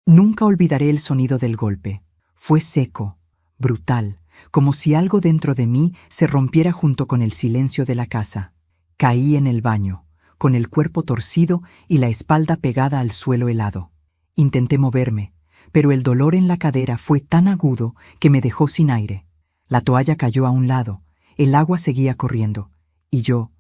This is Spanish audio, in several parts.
Nunca olvidaré el sonido del golpe. Fue seco, brutal, como si algo dentro de mí se rompiera junto con el silencio de la casa. Caí en el baño, con el cuerpo torcido y la espalda pegada al suelo helado. Intenté moverme, pero el dolor en la cadera fue tan agudo que me dejó sin aire. La toalla cayó a un lado, el agua seguía corriendo, y yo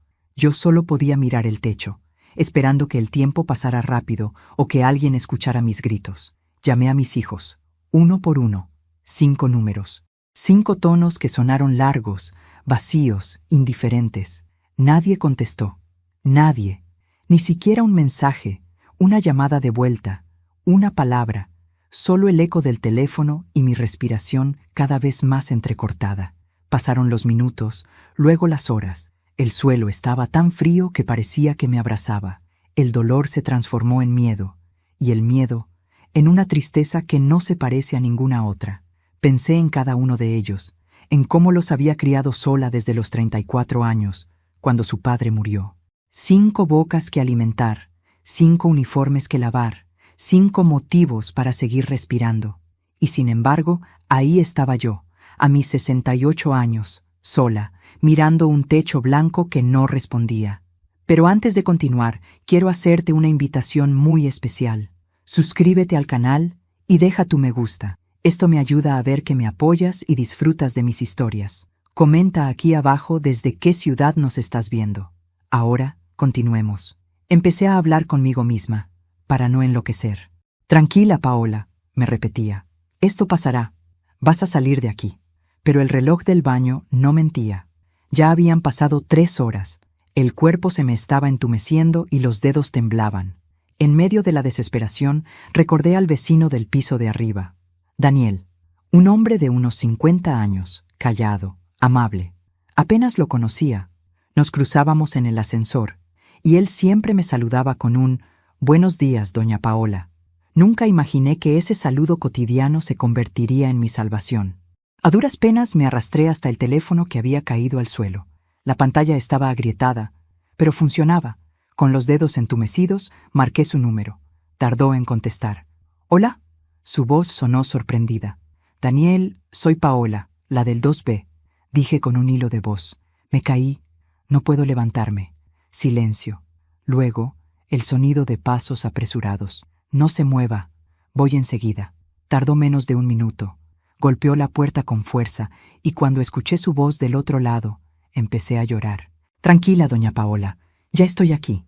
solo podía mirar el techo, esperando que el tiempo pasara rápido o que alguien escuchara mis gritos. Llamé a mis hijos, uno por uno, 5 números, 5 tonos que sonaron largos, vacíos, indiferentes. Nadie contestó. Nadie. Ni siquiera un mensaje, una llamada de vuelta, una palabra. Solo el eco del teléfono y mi respiración cada vez más entrecortada. Pasaron los minutos, luego las horas. El suelo estaba tan frío que parecía que me abrazaba. El dolor se transformó en miedo, y el miedo en una tristeza que no se parece a ninguna otra. Pensé en cada uno de ellos, en cómo los había criado sola desde los 34 años, cuando su padre murió. 5 bocas que alimentar, 5 uniformes que lavar, 5 motivos para seguir respirando. Y sin embargo, ahí estaba yo, a mis 68 años, sola, mirando un techo blanco que no respondía. Pero antes de continuar, quiero hacerte una invitación muy especial. Suscríbete al canal y deja tu me gusta. Esto me ayuda a ver que me apoyas y disfrutas de mis historias. Comenta aquí abajo desde qué ciudad nos estás viendo. Ahora, continuemos. Empecé a hablar conmigo misma, para no enloquecer. Tranquila, Paola, me repetía. Esto pasará. Vas a salir de aquí. Pero el reloj del baño no mentía. Ya habían pasado 3 horas. El cuerpo se me estaba entumeciendo y los dedos temblaban. En medio de la desesperación, recordé al vecino del piso de arriba, Daniel, un hombre de unos 50 años, callado, amable. Apenas lo conocía. Nos cruzábamos en el ascensor, y él siempre me saludaba con un «Buenos días, doña Paola». Nunca imaginé que ese saludo cotidiano se convertiría en mi salvación. A duras penas me arrastré hasta el teléfono que había caído al suelo. La pantalla estaba agrietada, pero funcionaba. Con los dedos entumecidos, marqué su número. Tardó en contestar. «¿Hola?» Su voz sonó sorprendida. «Daniel, soy Paola, la del 2B», dije con un hilo de voz. Me caí. No puedo levantarme. Silencio. Luego, el sonido de pasos apresurados. «No se mueva. Voy enseguida». Tardó menos de 1 minuto. Golpeó la puerta con fuerza y cuando escuché su voz del otro lado, empecé a llorar. «Tranquila, doña Paola. Ya estoy aquí».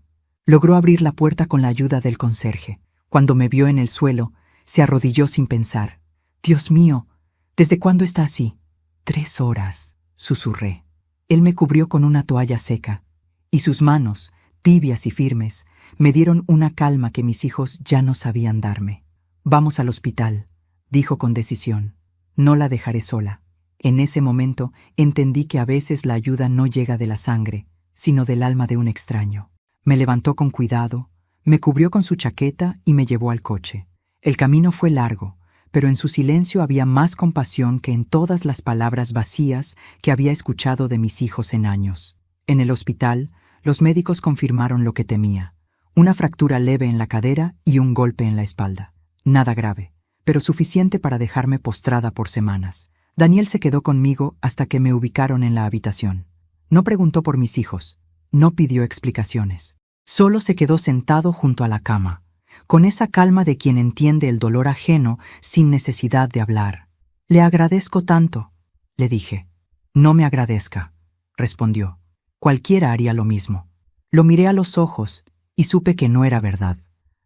Logró abrir la puerta con la ayuda del conserje. Cuando me vio en el suelo, se arrodilló sin pensar. «Dios mío, ¿desde cuándo está así?» 3 horas, susurré. Él me cubrió con una toalla seca, y sus manos, tibias y firmes, me dieron una calma que mis hijos ya no sabían darme. «Vamos al hospital», dijo con decisión. «No la dejaré sola». En ese momento entendí que a veces la ayuda no llega de la sangre, sino del alma de un extraño. Me levantó con cuidado, me cubrió con su chaqueta y me llevó al coche. El camino fue largo, pero en su silencio había más compasión que en todas las palabras vacías que había escuchado de mis hijos en años. En el hospital, los médicos confirmaron lo que temía: una fractura leve en la cadera y un golpe en la espalda. Nada grave, pero suficiente para dejarme postrada por semanas. Daniel se quedó conmigo hasta que me ubicaron en la habitación. No preguntó por mis hijos, no pidió explicaciones. Solo se quedó sentado junto a la cama, con esa calma de quien entiende el dolor ajeno sin necesidad de hablar. «Le agradezco tanto», le dije. «No me agradezca», respondió. «Cualquiera haría lo mismo». Lo miré a los ojos y supe que no era verdad.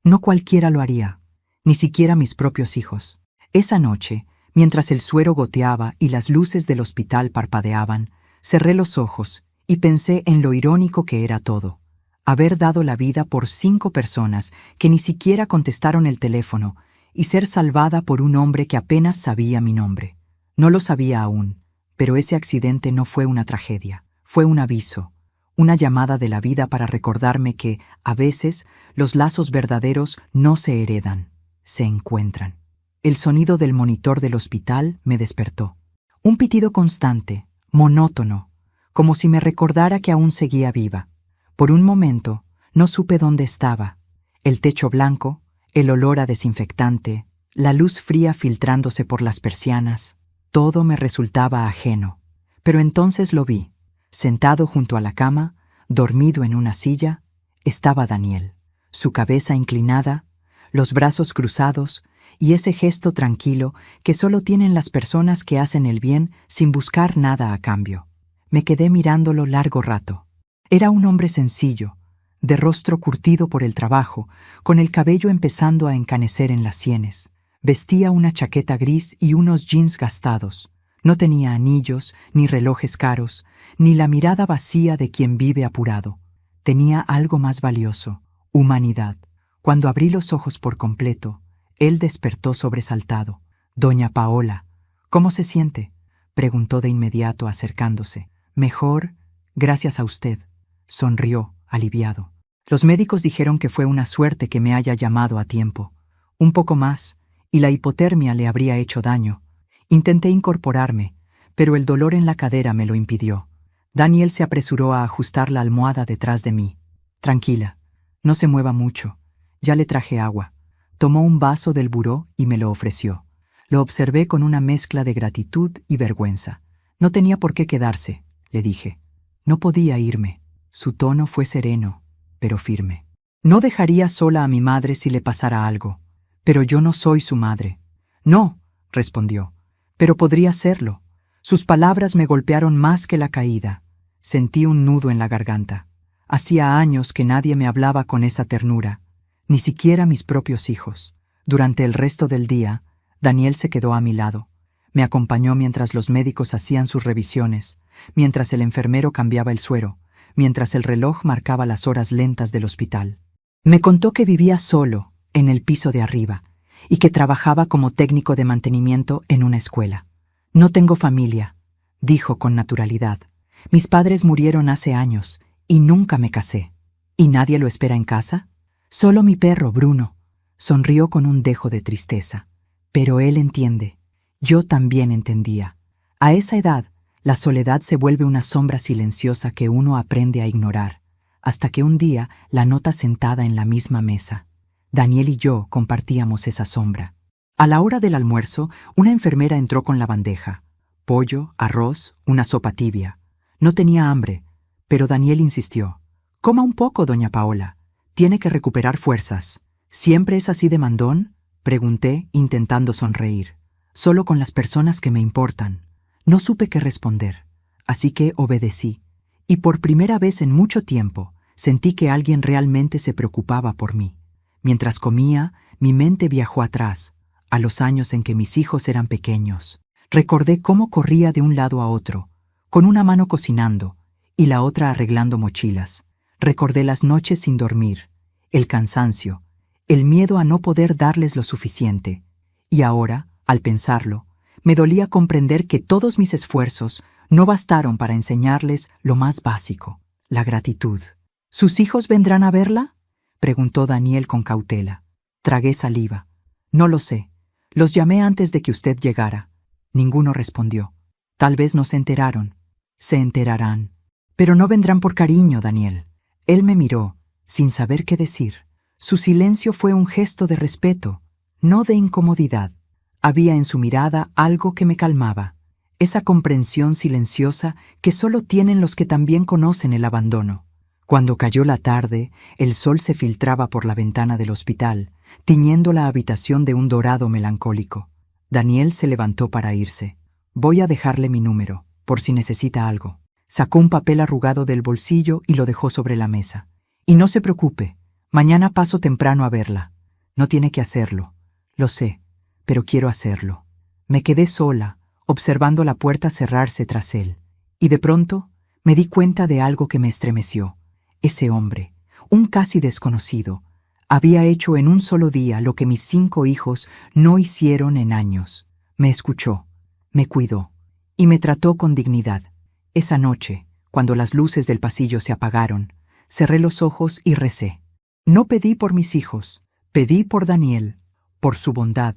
No cualquiera lo haría, ni siquiera mis propios hijos. Esa noche, mientras el suero goteaba y las luces del hospital parpadeaban, cerré los ojos y pensé en lo irónico que era todo. Haber dado la vida por 5 personas que ni siquiera contestaron el teléfono y ser salvada por un hombre que apenas sabía mi nombre. No lo sabía aún, pero ese accidente no fue una tragedia, fue un aviso, una llamada de la vida para recordarme que, a veces, los lazos verdaderos no se heredan, se encuentran. El sonido del monitor del hospital me despertó. Un pitido constante, monótono, como si me recordara que aún seguía viva. Por un momento, no supe dónde estaba. El techo blanco, el olor a desinfectante, la luz fría filtrándose por las persianas, todo me resultaba ajeno. Pero entonces lo vi. Sentado junto a la cama, dormido en una silla, estaba Daniel, su cabeza inclinada, los brazos cruzados y ese gesto tranquilo que solo tienen las personas que hacen el bien sin buscar nada a cambio. Me quedé mirándolo largo rato. Era un hombre sencillo, de rostro curtido por el trabajo, con el cabello empezando a encanecer en las sienes. Vestía una chaqueta gris y unos jeans gastados. No tenía anillos, ni relojes caros, ni la mirada vacía de quien vive apurado. Tenía algo más valioso: humanidad. Cuando abrí los ojos por completo, él despertó sobresaltado. «Doña Paola, ¿cómo se siente?», preguntó de inmediato acercándose. «Mejor, gracias a usted», sonrió, aliviado. «Los médicos dijeron que fue una suerte que me haya llamado a tiempo. Un poco más, y la hipotermia le habría hecho daño. Intenté incorporarme, pero el dolor en la cadera me lo impidió». Daniel se apresuró a ajustar la almohada detrás de mí. «Tranquila, no se mueva mucho. Ya le traje agua». Tomó un vaso del buró y me lo ofreció. Lo observé con una mezcla de gratitud y vergüenza. «No tenía por qué quedarse», le dije. «No podía irme». Su tono fue sereno, pero firme. «No dejaría sola a mi madre si le pasara algo. Pero yo no soy su madre». «No», respondió, «pero podría serlo». Sus palabras me golpearon más que la caída. Sentí un nudo en la garganta. Hacía años que nadie me hablaba con esa ternura, ni siquiera mis propios hijos. Durante el resto del día, Daniel se quedó a mi lado. Me acompañó mientras los médicos hacían sus revisiones, mientras el enfermero cambiaba el suero, mientras el reloj marcaba las horas lentas del hospital. Me contó que vivía solo, en el piso de arriba, y que trabajaba como técnico de mantenimiento en una escuela. «No tengo familia», dijo con naturalidad. «Mis padres murieron hace años, y nunca me casé». «¿Y nadie lo espera en casa?». «Solo mi perro, Bruno». Sonrió con un dejo de tristeza. «Pero él entiende». Yo también entendía. A esa edad, la soledad se vuelve una sombra silenciosa que uno aprende a ignorar, hasta que un día la nota sentada en la misma mesa. Daniel y yo compartíamos esa sombra. A la hora del almuerzo, una enfermera entró con la bandeja. Pollo, arroz, una sopa tibia. No tenía hambre, pero Daniel insistió. «Coma un poco, doña Paola. Tiene que recuperar fuerzas». «¿Siempre es así de mandón?», pregunté, intentando sonreír. «Solo con las personas que me importan». No supe qué responder, así que obedecí. Y por primera vez en mucho tiempo, sentí que alguien realmente se preocupaba por mí. Mientras comía, mi mente viajó atrás, a los años en que mis hijos eran pequeños. Recordé cómo corría de un lado a otro, con una mano cocinando y la otra arreglando mochilas. Recordé las noches sin dormir, el cansancio, el miedo a no poder darles lo suficiente. Y ahora, al pensarlo, me dolía comprender que todos mis esfuerzos no bastaron para enseñarles lo más básico, la gratitud. «¿Sus hijos vendrán a verla?», preguntó Daniel con cautela. Tragué saliva. «No lo sé. Los llamé antes de que usted llegara». Ninguno respondió. «Tal vez no se enteraron». «Se enterarán». «Pero no vendrán por cariño, Daniel». Él me miró, sin saber qué decir. Su silencio fue un gesto de respeto, no de incomodidad. Había en su mirada algo que me calmaba, esa comprensión silenciosa que solo tienen los que también conocen el abandono. Cuando cayó la tarde, el sol se filtraba por la ventana del hospital, tiñendo la habitación de un dorado melancólico. Daniel se levantó para irse. «Voy a dejarle mi número, por si necesita algo». Sacó un papel arrugado del bolsillo y lo dejó sobre la mesa. «Y no se preocupe, mañana paso temprano a verla». «No tiene que hacerlo». «Lo sé, pero quiero hacerlo». Me quedé sola, observando la puerta cerrarse tras él, y de pronto me di cuenta de algo que me estremeció. Ese hombre, un casi desconocido, había hecho en un solo día lo que mis 5 hijos no hicieron en años. Me escuchó, me cuidó y me trató con dignidad. Esa noche, cuando las luces del pasillo se apagaron, cerré los ojos y recé. No pedí por mis hijos, pedí por Daniel, por su bondad,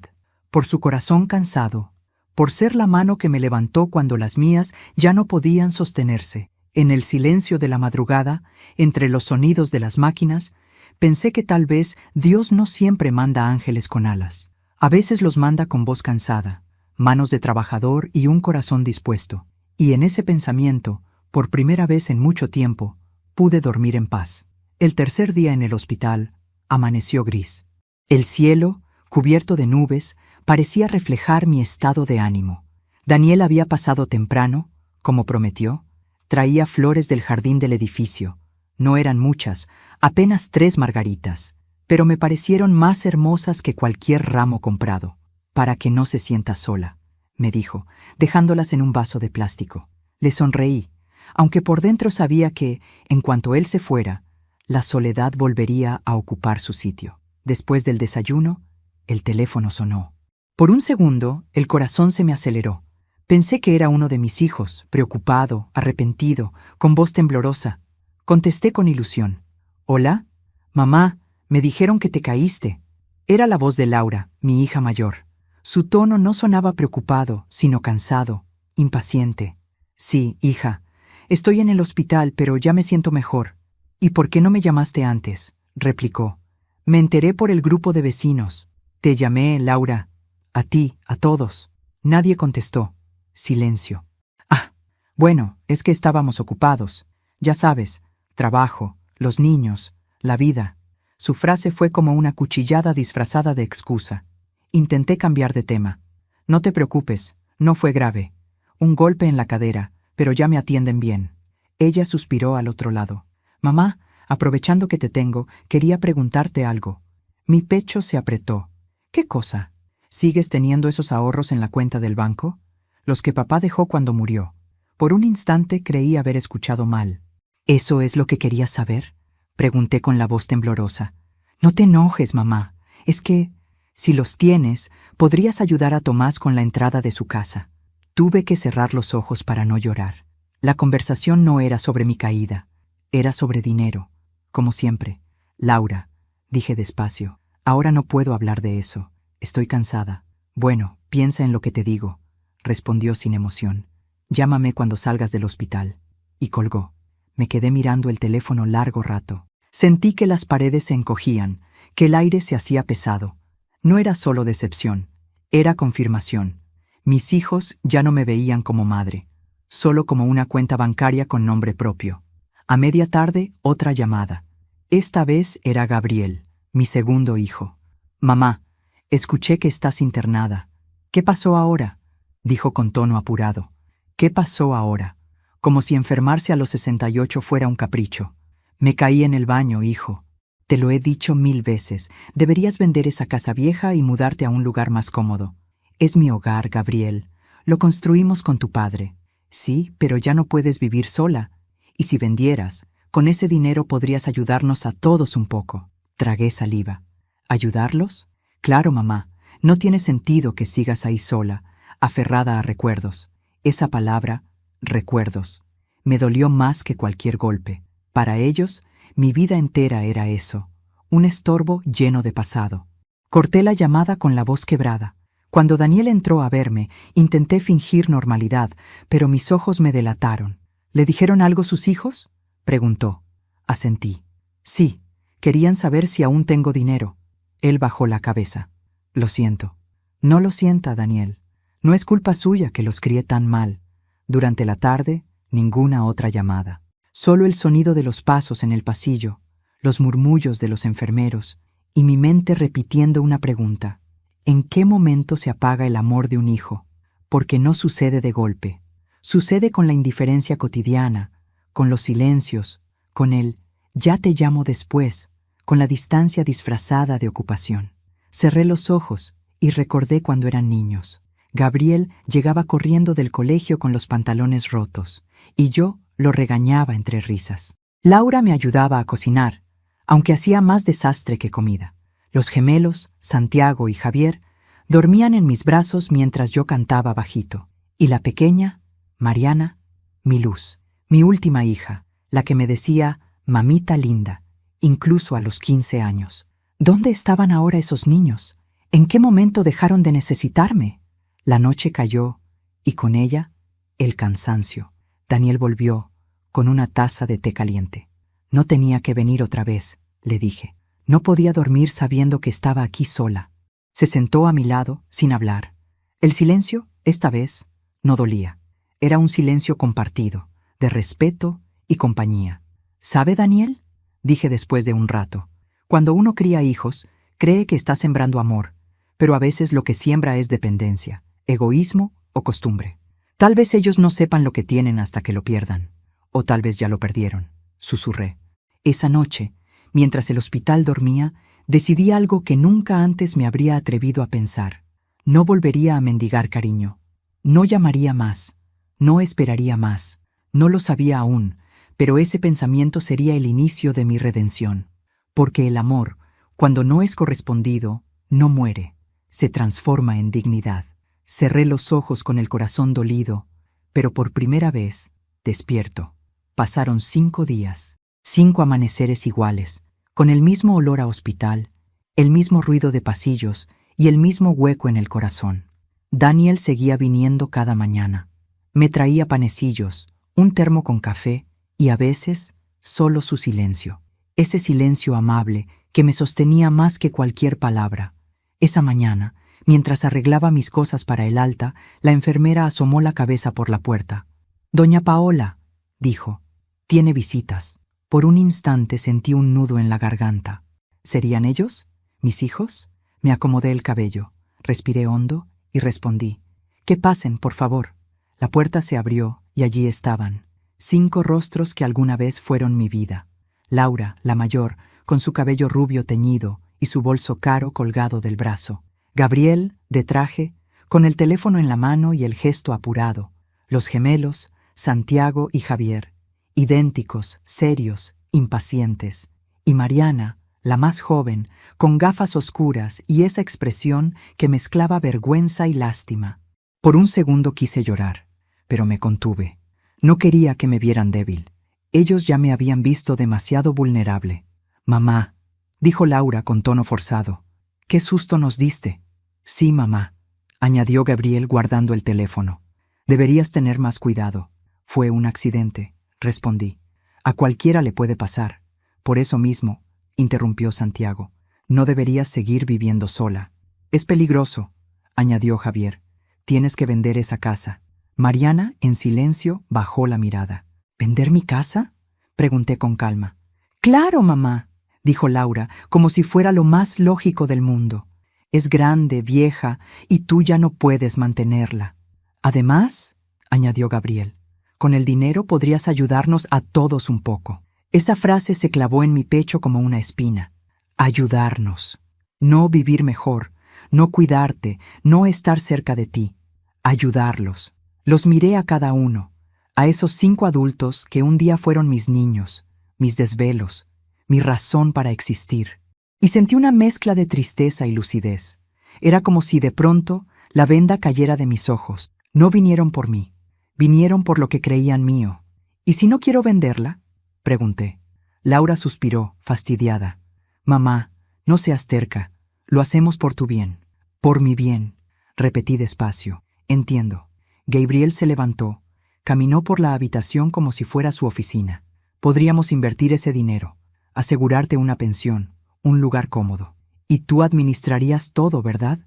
por su corazón cansado, por ser la mano que me levantó cuando las mías ya no podían sostenerse. En el silencio de la madrugada, entre los sonidos de las máquinas, pensé que tal vez Dios no siempre manda ángeles con alas. A veces los manda con voz cansada, manos de trabajador y un corazón dispuesto. Y en ese pensamiento, por primera vez en mucho tiempo, pude dormir en paz. El tercer día en el hospital amaneció gris. El cielo, cubierto de nubes, parecía reflejar mi estado de ánimo. Daniel había pasado temprano, como prometió. Traía flores del jardín del edificio. No eran muchas, apenas 3 margaritas, pero me parecieron más hermosas que cualquier ramo comprado. Para que no se sienta sola, me dijo, dejándolas en un vaso de plástico. Le sonreí, aunque por dentro sabía que, en cuanto él se fuera, la soledad volvería a ocupar su sitio. Después del desayuno, el teléfono sonó. Por un segundo, el corazón se me aceleró. Pensé que era uno de mis hijos, preocupado, arrepentido, con voz temblorosa. Contesté con ilusión. «Hola, mamá, me dijeron que te caíste». Era la voz de Laura, mi hija mayor. Su tono no sonaba preocupado, sino cansado, impaciente. «Sí, hija, estoy en el hospital, pero ya me siento mejor». «¿Y por qué no me llamaste antes?», replicó. «Me enteré por el grupo de vecinos. Te llamé, Laura. A ti, a todos». Nadie contestó. Silencio. «Ah, bueno, es que estábamos ocupados. Ya sabes, trabajo, los niños, la vida». Su frase fue como una cuchillada disfrazada de excusa. Intenté cambiar de tema. «No te preocupes, no fue grave. Un golpe en la cadera, pero ya me atienden bien». Ella suspiró al otro lado. «Mamá, aprovechando que te tengo, quería preguntarte algo». Mi pecho se apretó. «¿Qué cosa? ¿Sigues teniendo esos ahorros en la cuenta del banco? Los que papá dejó cuando murió». Por un instante creí haber escuchado mal. «¿Eso es lo que querías saber?», pregunté con la voz temblorosa. «No te enojes, mamá. Es que, si los tienes, podrías ayudar a Tomás con la entrada de su casa». Tuve que cerrar los ojos para no llorar. La conversación no era sobre mi caída, era sobre dinero, como siempre. «Laura», dije despacio, «ahora no puedo hablar de eso. Estoy cansada». «Bueno, piensa en lo que te digo», respondió sin emoción. «Llámame cuando salgas del hospital». Y colgó. Me quedé mirando el teléfono largo rato. Sentí que las paredes se encogían, que el aire se hacía pesado. No era solo decepción, era confirmación. Mis hijos ya no me veían como madre, solo como una cuenta bancaria con nombre propio. A media tarde, otra llamada. Esta vez era Gabriel, mi segundo hijo. «Mamá, escuché que estás internada». «¿Qué pasó ahora?», dijo con tono apurado. «¿Qué pasó ahora?», como si enfermarse a los 68 fuera un capricho. «Me caí en el baño, hijo. Te lo he dicho 1000 veces. Deberías vender esa casa vieja y mudarte a un lugar más cómodo». «Es mi hogar, Gabriel. Lo construimos con tu padre». «Sí, pero ya no puedes vivir sola. Y si vendieras, con ese dinero podrías ayudarnos a todos un poco». Tragué saliva. «¿Ayudarlos? Claro, mamá. No tiene sentido que sigas ahí sola, aferrada a recuerdos». Esa palabra, recuerdos, me dolió más que cualquier golpe. Para ellos, mi vida entera era eso, un estorbo lleno de pasado. Corté la llamada con la voz quebrada. Cuando Daniel entró a verme, intenté fingir normalidad, pero mis ojos me delataron. «¿Le dijeron algo sus hijos?», preguntó. Asentí. «Sí, querían saber si aún tengo dinero». Él bajó la cabeza. «Lo siento». «No lo sienta, Daniel. No es culpa suya que los crié tan mal». Durante la tarde, ninguna otra llamada. Solo el sonido de los pasos en el pasillo, los murmullos de los enfermeros, y mi mente repitiendo una pregunta. ¿En qué momento se apaga el amor de un hijo? Porque no sucede de golpe. Sucede con la indiferencia cotidiana, con los silencios, con el «ya te llamo después», con la distancia disfrazada de ocupación. Cerré los ojos y recordé cuando eran niños. Gabriel llegaba corriendo del colegio con los pantalones rotos, y yo lo regañaba entre risas. Laura me ayudaba a cocinar, aunque hacía más desastre que comida. Los gemelos, Santiago y Javier, dormían en mis brazos mientras yo cantaba bajito. Y la pequeña, Mariana, mi luz, mi última hija, la que me decía «mamita linda», incluso a los 15 años. ¿Dónde estaban ahora esos niños? ¿En qué momento dejaron de necesitarme? La noche cayó, y con ella, el cansancio. Daniel volvió, con una taza de té caliente. «No tenía que venir otra vez», le dije. No podía dormir sabiendo que estaba aquí sola. Se sentó a mi lado, sin hablar. El silencio, esta vez, no dolía. Era un silencio compartido, de respeto y compañía. ¿Sabe, Daniel?, dije después de un rato. Cuando uno cría hijos, cree que está sembrando amor, pero a veces lo que siembra es dependencia, egoísmo o costumbre. Tal vez ellos no sepan lo que tienen hasta que lo pierdan. O tal vez ya lo perdieron, susurré. Esa noche, mientras el hospital dormía, decidí algo que nunca antes me habría atrevido a pensar. No volvería a mendigar cariño. No llamaría más. No esperaría más. No lo sabía aún, pero ese pensamiento sería el inicio de mi redención. Porque el amor, cuando no es correspondido, no muere, se transforma en dignidad. Cerré los ojos con el corazón dolido, pero por primera vez, despierto. Pasaron 5 días, 5 amaneceres iguales, con el mismo olor a hospital, el mismo ruido de pasillos y el mismo hueco en el corazón. Daniel seguía viniendo cada mañana. Me traía panecillos, un termo con café y a veces solo su silencio. Ese silencio amable que me sostenía más que cualquier palabra. Esa mañana, mientras arreglaba mis cosas para el alta, la enfermera asomó la cabeza por la puerta. «Doña Paola», dijo, «tiene visitas». Por un instante sentí un nudo en la garganta. ¿Serían ellos? ¿Mis hijos? Me acomodé el cabello, respiré hondo y respondí. «Que pasen, por favor». La puerta se abrió y allí estaban, 5 rostros que alguna vez fueron mi vida. Laura, la mayor, con su cabello rubio teñido y su bolso caro colgado del brazo. Gabriel, de traje, con el teléfono en la mano y el gesto apurado. Los gemelos, Santiago y Javier, idénticos, serios, impacientes. Y Mariana, la más joven, con gafas oscuras y esa expresión que mezclaba vergüenza y lástima. Por un segundo quise llorar, pero me contuve. No quería que me vieran débil. Ellos ya me habían visto demasiado vulnerable. «Mamá», dijo Laura con tono forzado, «qué susto nos diste». «Sí, mamá», añadió Gabriel guardando el teléfono. «Deberías tener más cuidado. Fue un accidente», respondí. «A cualquiera le puede pasar. Por eso mismo», interrumpió Santiago, «no deberías seguir viviendo sola». «Es peligroso», añadió Javier. «Tienes que vender esa casa». Mariana, en silencio, bajó la mirada. «¿Vender mi casa?», pregunté con calma. «Claro, mamá», dijo Laura, como si fuera lo más lógico del mundo. «Es grande, vieja, y tú ya no puedes mantenerla. Además», añadió Gabriel, «con el dinero podrías ayudarnos a todos un poco». Esa frase se clavó en mi pecho como una espina. Ayudarnos. No vivir mejor, no cuidarte, no estar cerca de ti. Ayudarlos. Los miré a cada uno, a esos 5 adultos que un día fueron mis niños, mis desvelos, mi razón para existir. Y sentí una mezcla de tristeza y lucidez. Era como si de pronto la venda cayera de mis ojos. No vinieron por mí, vinieron por lo que creían mío. ¿Y si no quiero venderla?, pregunté. Laura suspiró, fastidiada. «Mamá, no seas terca, lo hacemos por tu bien». «Por mi bien», repetí despacio. «Entiendo». Gabriel se levantó, caminó por la habitación como si fuera su oficina. «Podríamos invertir ese dinero, asegurarte una pensión, un lugar cómodo. Y tú administrarías todo, ¿verdad?»,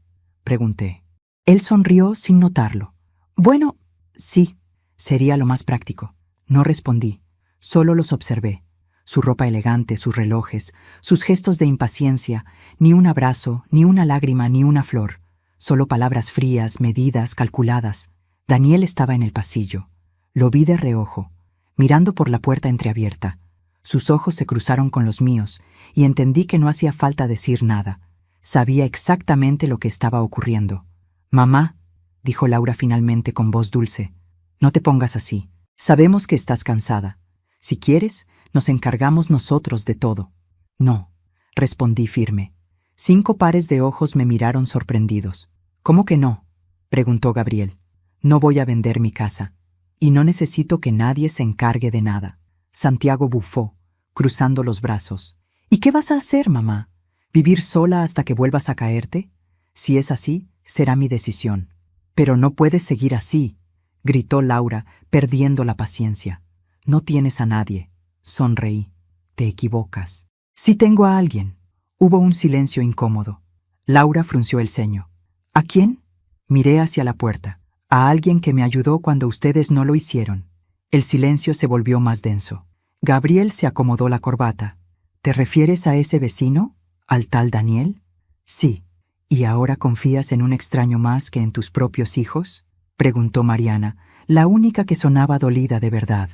pregunté. Él sonrió sin notarlo. «Bueno, sí, sería lo más práctico». No respondí, solo los observé. Su ropa elegante, sus relojes, sus gestos de impaciencia, ni un abrazo, ni una lágrima, ni una flor. Solo palabras frías, medidas, calculadas. Daniel estaba en el pasillo. Lo vi de reojo, mirando por la puerta entreabierta. Sus ojos se cruzaron con los míos y entendí que no hacía falta decir nada. Sabía exactamente lo que estaba ocurriendo. «Mamá», dijo Laura finalmente con voz dulce, «no te pongas así. Sabemos que estás cansada. Si quieres, nos encargamos nosotros de todo». «No», respondí firme. 5 pares de ojos me miraron sorprendidos. «¿Cómo que no?», preguntó Gabriel. «No voy a vender mi casa. Y no necesito que nadie se encargue de nada». Santiago bufó, cruzando los brazos. «¿Y qué vas a hacer, mamá? ¿Vivir sola hasta que vuelvas a caerte? Si es así, será mi decisión». «Pero no puedes seguir así», gritó Laura, perdiendo la paciencia. «No tienes a nadie». Sonreí. «Te equivocas». «Sí tengo a alguien». Hubo un silencio incómodo. Laura frunció el ceño. ¿A quién? Miré hacia la puerta. A alguien que me ayudó cuando ustedes no lo hicieron. El silencio se volvió más denso. Gabriel se acomodó la corbata. ¿Te refieres a ese vecino? ¿Al tal Daniel? Sí. ¿Y ahora confías en un extraño más que en tus propios hijos? Preguntó Mariana, la única que sonaba dolida de verdad.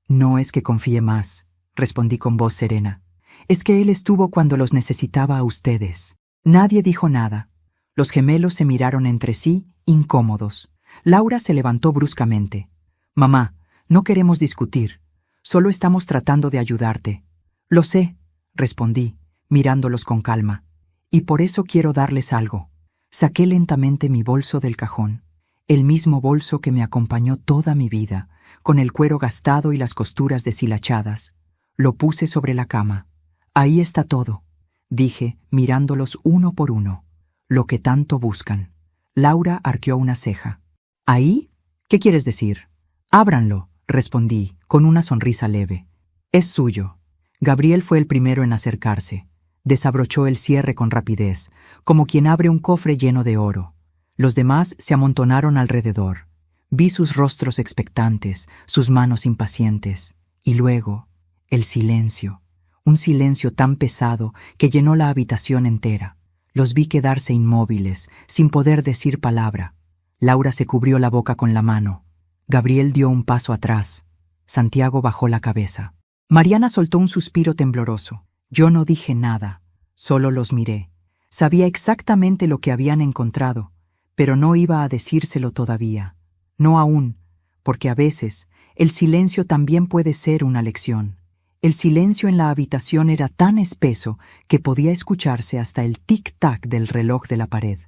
No es que confíe más, respondí con voz serena. Es que él estuvo cuando los necesitaba a ustedes. Nadie dijo nada. Los gemelos se miraron entre sí, incómodos. Laura se levantó bruscamente. Mamá, no queremos discutir. Solo estamos tratando de ayudarte. Lo sé, respondí, mirándolos con calma. Y por eso quiero darles algo. Saqué lentamente mi bolso del cajón. El mismo bolso que me acompañó toda mi vida, con el cuero gastado y las costuras deshilachadas. Lo puse sobre la cama. Ahí está todo, dije, mirándolos uno por uno. Lo que tanto buscan. Laura arqueó una ceja. ¿Ahí? ¿Qué quieres decir? Ábranlo, respondí, con una sonrisa leve. Es suyo. Gabriel fue el primero en acercarse. Desabrochó el cierre con rapidez, como quien abre un cofre lleno de oro. Los demás se amontonaron alrededor. Vi sus rostros expectantes, sus manos impacientes. Y luego, el silencio. Un silencio tan pesado que llenó la habitación entera. Los vi quedarse inmóviles, sin poder decir palabra. Laura se cubrió la boca con la mano. Gabriel dio un paso atrás. Santiago bajó la cabeza. Mariana soltó un suspiro tembloroso. Yo no dije nada, solo los miré. Sabía exactamente lo que habían encontrado, pero no iba a decírselo todavía. No aún, porque a veces el silencio también puede ser una lección. El silencio en la habitación era tan espeso que podía escucharse hasta el tic-tac del reloj de la pared.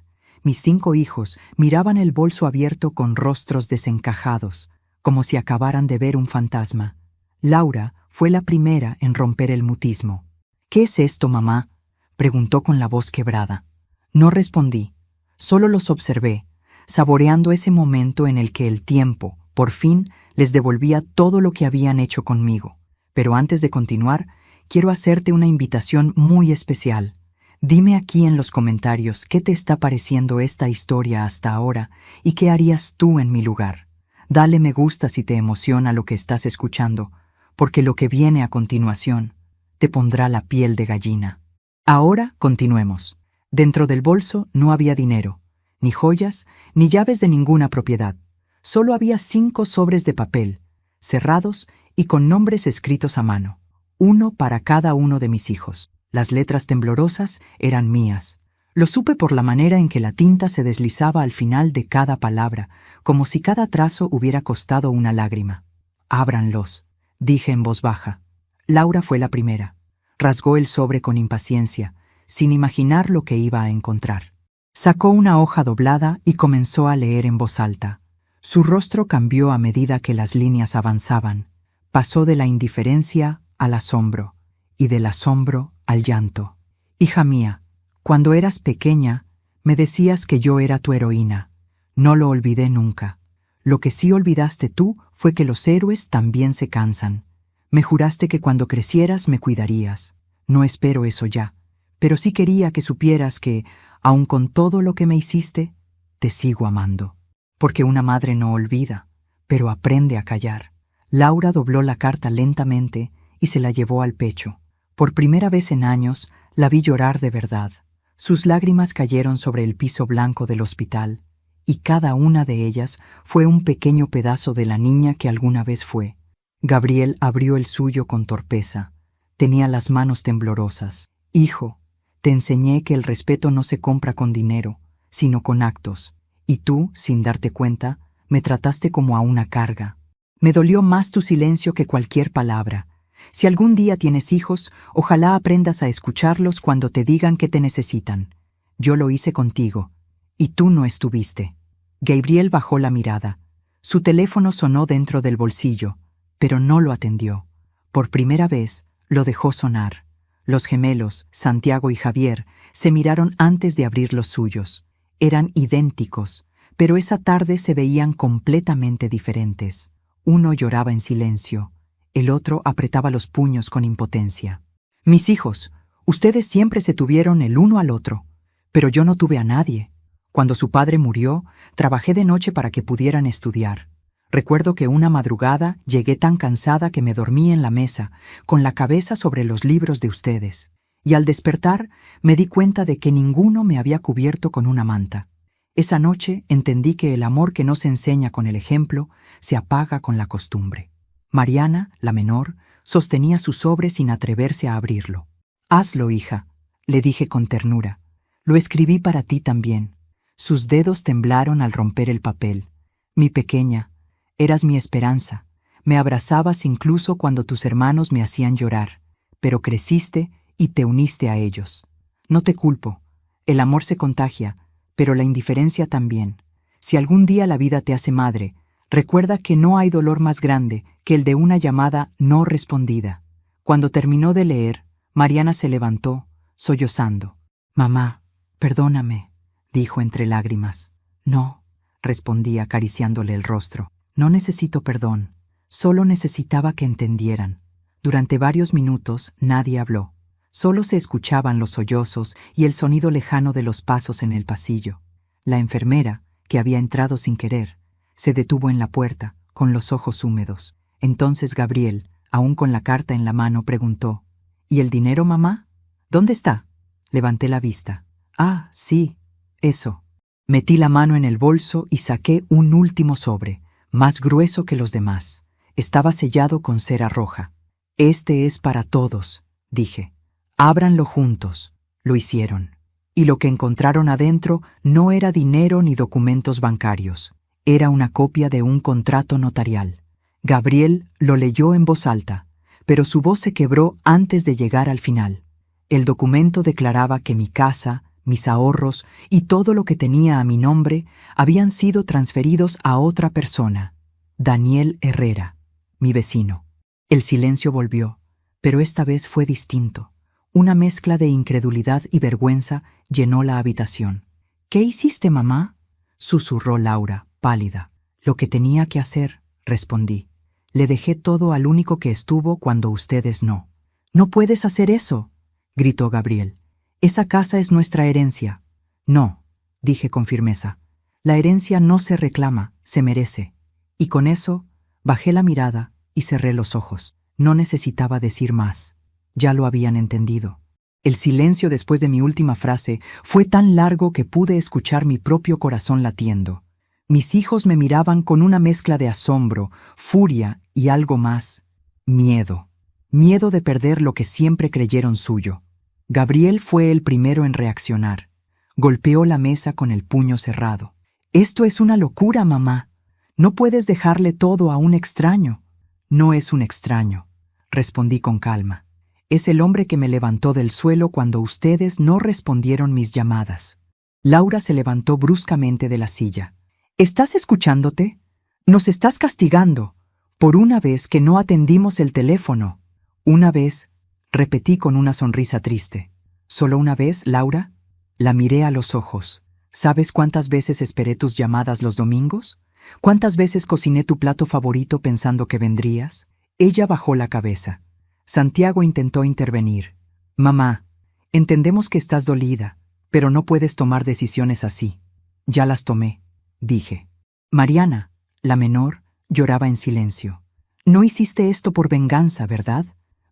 Mis 5 hijos miraban el bolso abierto con rostros desencajados, como si acabaran de ver un fantasma. Laura fue la primera en romper el mutismo. ¿Qué es esto, mamá?, preguntó con la voz quebrada. No respondí, solo los observé, saboreando ese momento en el que el tiempo, por fin, les devolvía todo lo que habían hecho conmigo. Pero antes de continuar, quiero hacerte una invitación muy especial. Dime aquí en los comentarios qué te está pareciendo esta historia hasta ahora y qué harías tú en mi lugar. Dale me gusta si te emociona lo que estás escuchando, porque lo que viene a continuación te pondrá la piel de gallina. Ahora continuemos. Dentro del bolso no había dinero, ni joyas, ni llaves de ninguna propiedad. Solo había 5 sobres de papel, cerrados y con nombres escritos a mano, uno para cada uno de mis hijos. Las letras temblorosas eran mías. Lo supe por la manera en que la tinta se deslizaba al final de cada palabra, como si cada trazo hubiera costado una lágrima. Ábranlos, dije en voz baja. Laura fue la primera. Rasgó el sobre con impaciencia, sin imaginar lo que iba a encontrar. Sacó una hoja doblada y comenzó a leer en voz alta. Su rostro cambió a medida que las líneas avanzaban. Pasó de la indiferencia al asombro, y del asombro al llanto. Hija mía, cuando eras pequeña, me decías que yo era tu heroína. No lo olvidé nunca. Lo que sí olvidaste tú fue que los héroes también se cansan. Me juraste que cuando crecieras me cuidarías. No espero eso ya, pero sí quería que supieras que, aun con todo lo que me hiciste, te sigo amando. Porque una madre no olvida, pero aprende a callar. Laura dobló la carta lentamente y se la llevó al pecho. Por primera vez en años, la vi llorar de verdad. Sus lágrimas cayeron sobre el piso blanco del hospital, y cada una de ellas fue un pequeño pedazo de la niña que alguna vez fue. Gabriel abrió el suyo con torpeza. Tenía las manos temblorosas. Hijo, te enseñé que el respeto no se compra con dinero, sino con actos. Y tú, sin darte cuenta, me trataste como a una carga. Me dolió más tu silencio que cualquier palabra. Si algún día tienes hijos, ojalá aprendas a escucharlos cuando te digan que te necesitan. Yo lo hice contigo, y tú no estuviste. Gabriel bajó la mirada. Su teléfono sonó dentro del bolsillo, pero no lo atendió. Por primera vez, lo dejó sonar. Los gemelos, Santiago y Javier, se miraron antes de abrir los suyos. Eran idénticos, pero esa tarde se veían completamente diferentes. Uno lloraba en silencio, el otro apretaba los puños con impotencia. Mis hijos, ustedes siempre se tuvieron el uno al otro, Pero yo no tuve a nadie. Cuando su padre murió, trabajé de noche para que pudieran estudiar. Recuerdo que una madrugada llegué tan cansada que me dormí en la mesa, con la cabeza sobre los libros de ustedes. Y al despertar, me di cuenta de que ninguno me había cubierto con una manta. Esa noche entendí que el amor que no se enseña con el ejemplo se apaga con la costumbre. Mariana, la menor, sostenía su sobre sin atreverse a abrirlo. «Hazlo, hija», le dije con ternura. «Lo escribí para ti también». Sus dedos temblaron al romper el papel. «Mi pequeña, eras mi esperanza. Me abrazabas incluso cuando tus hermanos me hacían llorar. Pero creciste y te uniste a ellos. No te culpo. El amor se contagia, pero la indiferencia también. Si algún día la vida te hace madre, recuerda que no hay dolor más grande que el de una llamada no respondida». Cuando terminó de leer, Mariana se levantó, sollozando. «Mamá, perdóname», dijo entre lágrimas. «No», respondí acariciándole el rostro. «No necesito perdón, solo necesitaba que entendieran». Durante varios minutos nadie habló. Solo se escuchaban los sollozos y el sonido lejano de los pasos en el pasillo. La enfermera, que había entrado sin querer, se detuvo en la puerta, con los ojos húmedos. Entonces Gabriel, aún con la carta en la mano, preguntó: «¿Y el dinero, mamá? ¿Dónde está?» Levanté la vista. «Ah, sí, eso». Metí la mano en el bolso y saqué un último sobre, más grueso que los demás. Estaba sellado con cera roja. «Este es para todos», dije. «Ábranlo juntos». Lo hicieron. Y lo que encontraron adentro no era dinero ni documentos bancarios. Era una copia de un contrato notarial. Gabriel lo leyó en voz alta, pero su voz se quebró antes de llegar al final. El documento declaraba que mi casa, mis ahorros y todo lo que tenía a mi nombre habían sido transferidos a otra persona, Daniel Herrera, mi vecino. El silencio volvió, pero esta vez fue distinto. Una mezcla de incredulidad y vergüenza llenó la habitación. «¿Qué hiciste, mamá?», susurró Laura, pálida. «Lo que tenía que hacer», respondí. «Le dejé todo al único que estuvo cuando ustedes no». «No puedes hacer eso», gritó Gabriel. «Esa casa es nuestra herencia». «No», dije con firmeza. «La herencia no se reclama, se merece». Y con eso bajé la mirada y cerré los ojos. No necesitaba decir más. Ya lo habían entendido. El silencio después de mi última frase fue tan largo que pude escuchar mi propio corazón latiendo. Mis hijos me miraban con una mezcla de asombro, furia y algo más: miedo. Miedo de perder lo que siempre creyeron suyo. Gabriel fue el primero en reaccionar. Golpeó la mesa con el puño cerrado. «Esto es una locura, mamá. No puedes dejarle todo a un extraño». «No es un extraño», respondí con calma. «Es el hombre que me levantó del suelo cuando ustedes no respondieron mis llamadas». Laura se levantó bruscamente de la silla. «¿Estás escuchándote? Nos estás castigando. Por una vez que no atendimos el teléfono». «Una vez», repetí con una sonrisa triste. «¿Solo una vez, Laura?» La miré a los ojos. «¿Sabes cuántas veces esperé tus llamadas los domingos? ¿Cuántas veces cociné tu plato favorito pensando que vendrías?» Ella bajó la cabeza. Santiago intentó intervenir. «Mamá, entendemos que estás dolida, pero no puedes tomar decisiones así». «Ya las tomé», dije. Mariana, la menor, lloraba en silencio. «No hiciste esto por venganza, ¿verdad?»,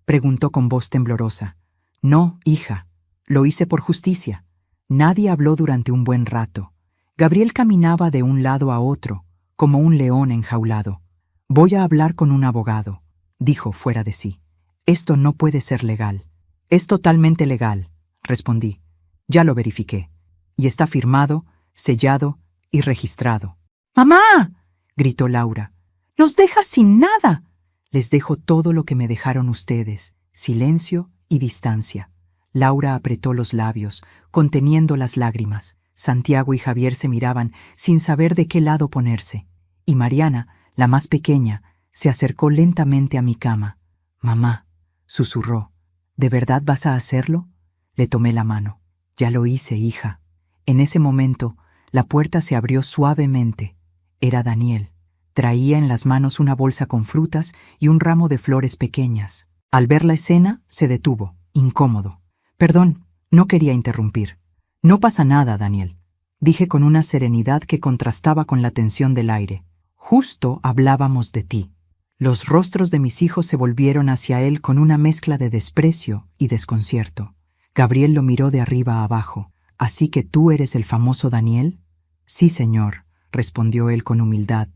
preguntó con voz temblorosa. «No, hija, lo hice por justicia». Nadie habló durante un buen rato. Gabriel caminaba de un lado a otro, como un león enjaulado. «Voy a hablar con un abogado», dijo fuera de sí. «Esto no puede ser legal». «Es totalmente legal», respondí. «Ya lo verifiqué. Y está firmado, sellado y registrado». «¡Mamá!», gritó Laura. «¡Nos dejas sin nada!». «Les dejo todo lo que me dejaron ustedes: silencio y distancia». Laura apretó los labios, conteniendo las lágrimas. Santiago y Javier se miraban sin saber de qué lado ponerse. Y Mariana, la más pequeña, se acercó lentamente a mi cama. «Mamá», susurró, «¿de verdad vas a hacerlo?». Le tomé la mano. «Ya lo hice, hija». En ese momento, la puerta se abrió suavemente. Era Daniel. Traía en las manos una bolsa con frutas y un ramo de flores pequeñas. Al ver la escena, se detuvo, incómodo. «Perdón, no quería interrumpir». No pasa nada, Daniel, dije con una serenidad que contrastaba con la tensión del aire. Justo hablábamos de ti. Los rostros de mis hijos se volvieron hacia él con una mezcla de desprecio y desconcierto. Gabriel lo miró de arriba a abajo. ¿Así que tú eres el famoso Daniel? Sí, señor, respondió él con humildad.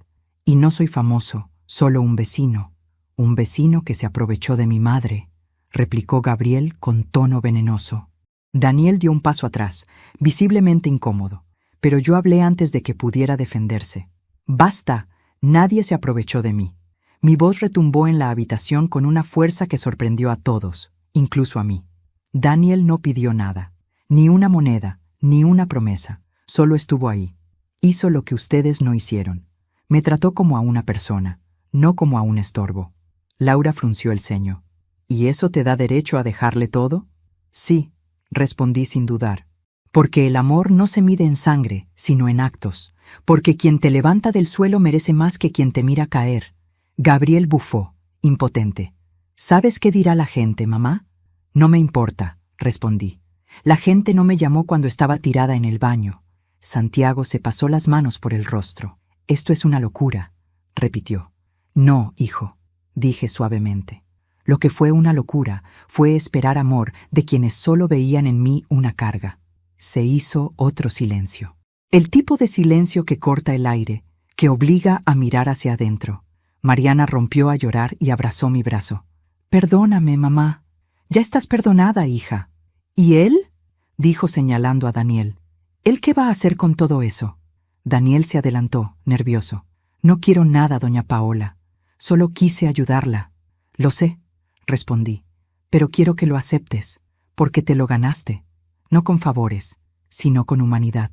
Y no soy famoso, solo un vecino. Un vecino que se aprovechó de mi madre, replicó Gabriel con tono venenoso. Daniel dio un paso atrás, visiblemente incómodo, pero yo hablé antes de que pudiera defenderse. Basta, nadie se aprovechó de mí. Mi voz retumbó en la habitación con una fuerza que sorprendió a todos, incluso a mí. Daniel no pidió nada, ni una moneda, ni una promesa, solo estuvo ahí. Hizo lo que ustedes no hicieron. Me trató como a una persona, no como a un estorbo. Laura frunció el ceño. ¿Y eso te da derecho a dejarle todo? Sí, respondí sin dudar. Porque el amor no se mide en sangre, sino en actos. Porque quien te levanta del suelo merece más que quien te mira caer. Gabriel bufó, impotente. ¿Sabes qué dirá la gente, mamá? No me importa, respondí. La gente no me llamó cuando estaba tirada en el baño. Santiago se pasó las manos por el rostro. Esto es una locura, repitió. No, hijo, dije suavemente. Lo que fue una locura fue esperar amor de quienes solo veían en mí una carga. Se hizo otro silencio. El tipo de silencio que corta el aire, que obliga a mirar hacia adentro. Mariana rompió a llorar y abrazó mi brazo. Perdóname, mamá. Ya estás perdonada, hija. ¿Y él? Dijo señalando a Daniel. ¿Él qué va a hacer con todo eso? Daniel se adelantó, nervioso. No quiero nada, doña Paola. Solo quise ayudarla. Lo sé, respondí, pero quiero que lo aceptes, porque te lo ganaste. No con favores, sino con humanidad.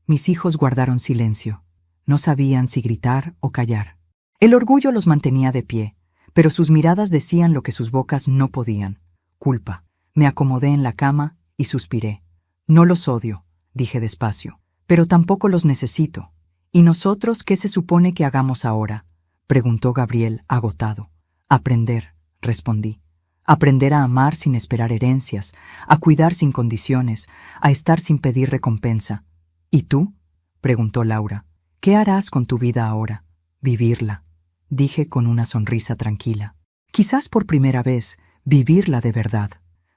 Mis hijos guardaron silencio. No sabían si gritar o callar. El orgullo los mantenía de pie, pero sus miradas decían lo que sus bocas no podían. Culpa. Me acomodé en la cama y suspiré. No los odio, dije despacio, pero tampoco los necesito. ¿Y nosotros qué se supone que hagamos ahora?, preguntó Gabriel, agotado. Aprender, respondí. Aprender a amar sin esperar herencias, a cuidar sin condiciones, a estar sin pedir recompensa. ¿Y tú?, preguntó Laura. ¿Qué harás con tu vida ahora? Vivirla, dije con una sonrisa tranquila. Quizás por primera vez, vivirla de verdad.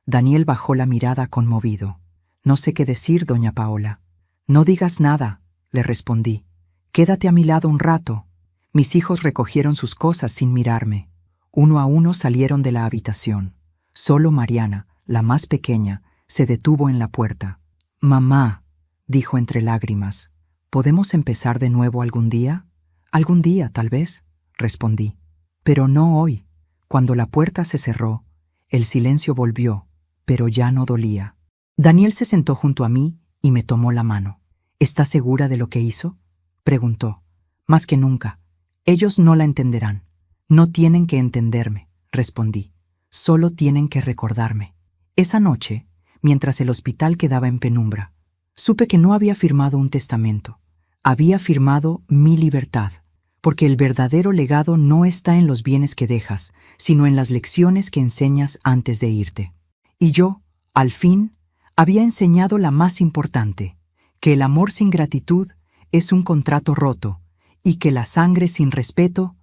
Daniel bajó la mirada conmovido. No sé qué decir, doña Paola. No digas nada, le respondí. Quédate a mi lado un rato. Mis hijos recogieron sus cosas sin mirarme. Uno a uno salieron de la habitación. Solo Mariana, la más pequeña, se detuvo en la puerta. Mamá, dijo entre lágrimas, ¿podemos empezar de nuevo algún día? Algún día, tal vez, respondí. Pero no hoy. Cuando la puerta se cerró, el silencio volvió, pero ya no dolía. Daniel se sentó junto a mí y me tomó la mano. ¿Estás segura de lo que hizo?, preguntó. Más que nunca. Ellos no la entenderán. No tienen que entenderme, respondí. Solo tienen que recordarme. Esa noche, mientras el hospital quedaba en penumbra, supe que no había firmado un testamento. Había firmado mi libertad, porque el verdadero legado no está en los bienes que dejas, sino en las lecciones que enseñas antes de irte. Y yo, al fin, había enseñado la más importante, que el amor sin gratitud es un contrato roto y que la sangre sin respeto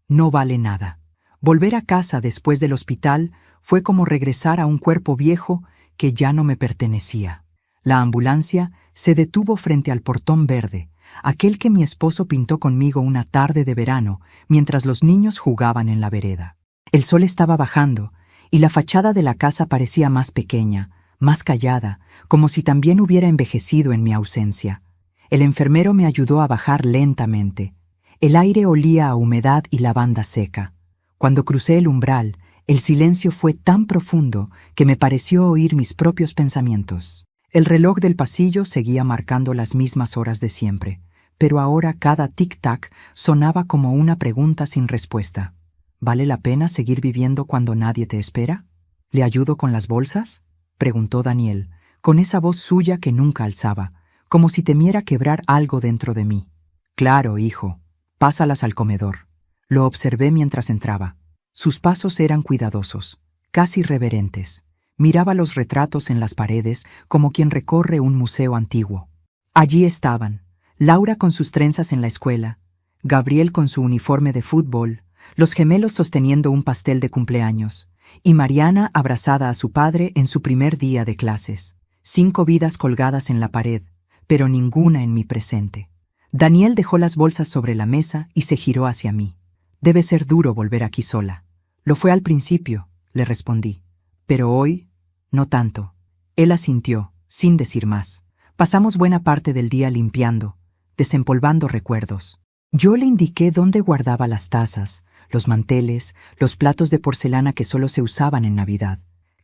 no vale nada. Volver a casa después del hospital fue como regresar a un cuerpo viejo que ya no me pertenecía. La ambulancia se detuvo frente al portón verde, aquel que mi esposo pintó conmigo una tarde de verano mientras los niños jugaban en la vereda. El sol estaba bajando y la fachada de la casa parecía más pequeña, más callada, como si también hubiera envejecido en mi ausencia. El enfermero me ayudó a bajar lentamente. El aire olía a humedad y lavanda seca. Cuando crucé el umbral, el silencio fue tan profundo que me pareció oír mis propios pensamientos. El reloj del pasillo seguía marcando las mismas horas de siempre, pero ahora cada tic-tac sonaba como una pregunta sin respuesta. ¿Vale la pena seguir viviendo cuando nadie te espera? ¿Le ayudo con las bolsas?, preguntó Daniel, con esa voz suya que nunca alzaba, como si temiera quebrar algo dentro de mí. Claro, hijo. Pásalas al comedor. Lo observé mientras entraba. Sus pasos eran cuidadosos, casi reverentes. Miraba los retratos en las paredes como quien recorre un museo antiguo. Allí estaban, Laura con sus trenzas en la escuela, Gabriel con su uniforme de fútbol, los gemelos sosteniendo un pastel de cumpleaños, y Mariana abrazada a su padre en su primer día de clases. 5 vidas colgadas en la pared, pero ninguna en mi presente. Daniel dejó las bolsas sobre la mesa y se giró hacia mí. Debe ser duro volver aquí sola. Lo fue al principio, le respondí. Pero hoy, no tanto. Él asintió, sin decir más. Pasamos buena parte del día limpiando, desempolvando recuerdos. Yo le indiqué dónde guardaba las tazas, los manteles, los platos de porcelana que solo se usaban en Navidad.